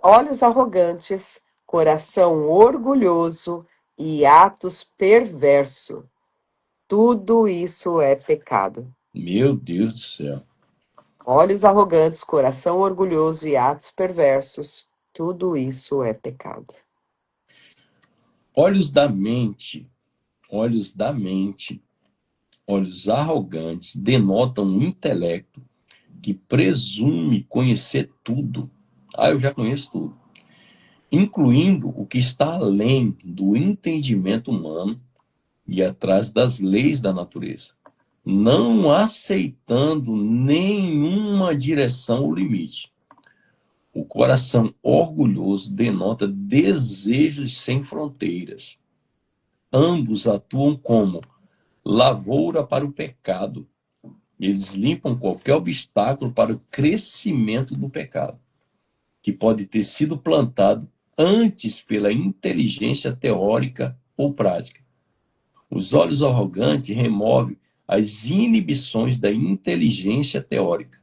Olhos arrogantes, coração orgulhoso e atos perverso. Tudo isso é pecado. Meu Deus do céu. Olhos arrogantes, coração orgulhoso e atos perversos. Tudo isso é pecado. Olhos da mente, olhos da mente, olhos arrogantes denotam um intelecto que presume conhecer tudo. Ah, eu já conheço tudo. Incluindo o que está além do entendimento humano e atrás das leis da natureza, não aceitando nenhuma direção ou limite. O coração orgulhoso denota desejos sem fronteiras. Ambos atuam como lavoura para o pecado, Eles limpam qualquer obstáculo para o crescimento do pecado, que pode ter sido plantado antes pela inteligência teórica ou prática. Os olhos arrogantes removem as inibições da inteligência teórica.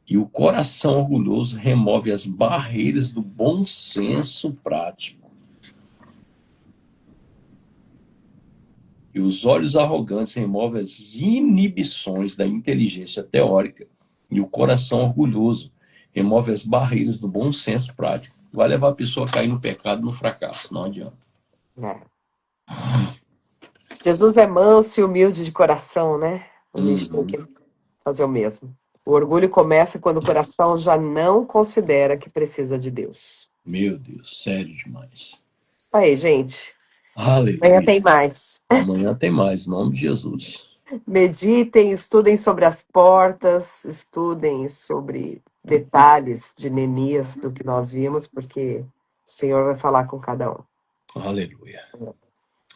E o coração orgulhoso remove as barreiras do bom senso prático. E os olhos arrogantes removem as inibições da inteligência teórica. E o coração orgulhoso remove as barreiras do bom senso prático. Vai levar a pessoa a cair no pecado, no fracasso. Não adianta. É. Jesus é manso e humilde de coração, né? A gente tem que fazer o mesmo. O orgulho começa quando o coração já não considera que precisa de Deus. Meu Deus, sério demais. Isso aí, gente. Aleluia. Amanhã tem mais. Amanhã tem mais, em nome de Jesus. Meditem, estudem sobre as portas, estudem sobre detalhes de Neemias do que nós vimos, porque o Senhor vai falar com cada um. Aleluia.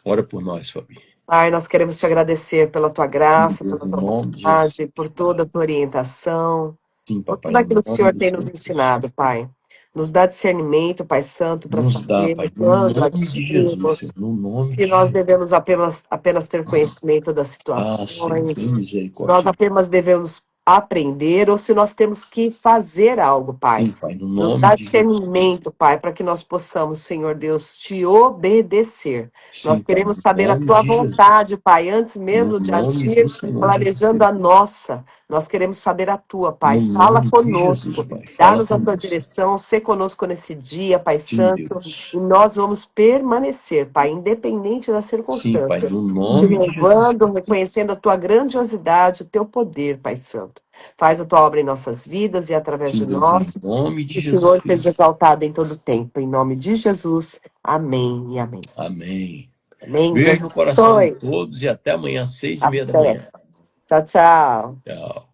Ora por nós, Fabi. Pai, nós queremos te agradecer pela tua graça, pela tua nome de bondade, por toda a tua orientação, Sim, por papai. tudo aquilo que o Senhor tem do nos Senhor ensinado, Pai. Nos dá discernimento, Pai Santo, para Nos dá, saber Pai, no quando nome de Jesus, agimos, Senhor, no nome se de nós Jesus. devemos apenas ter conhecimento das Senhor, situações, tem se nós misericórdia. apenas devemos aprender ou se nós temos que fazer algo, Pai. Sim, Pai, no Nos nome dá de Jesus. discernimento, Pai, para que nós possamos, Senhor Deus, te obedecer. Sim, Nós Pai, queremos no saber a nome tua de Jesus. vontade, Pai, antes mesmo No de nome agir, do Senhor planejando Jesus. a nossa. Nós queremos saber a tua, Pai. No Fala nome de Jesus, conosco. Pai. Fala Dá-nos a tua conosco. direção, ser conosco nesse dia, Pai Sim, Santo. Deus. E nós vamos permanecer, Pai, independente das Sim, Pai, circunstâncias. no Te nome de Jesus. louvando, reconhecendo a tua grandiosidade, o teu poder, Pai Santo. Faz a tua obra em nossas vidas e através Sim, de Deus, nós. em nome de Que o Senhor Jesus. seja exaltado em todo o tempo. Em nome de Jesus. Amém e amém. Amém. Amém. Deus Beijo no coração de abençoe. todos e até amanhã, 6h30 da Até. manhã. Tchau, tchau. Tchau.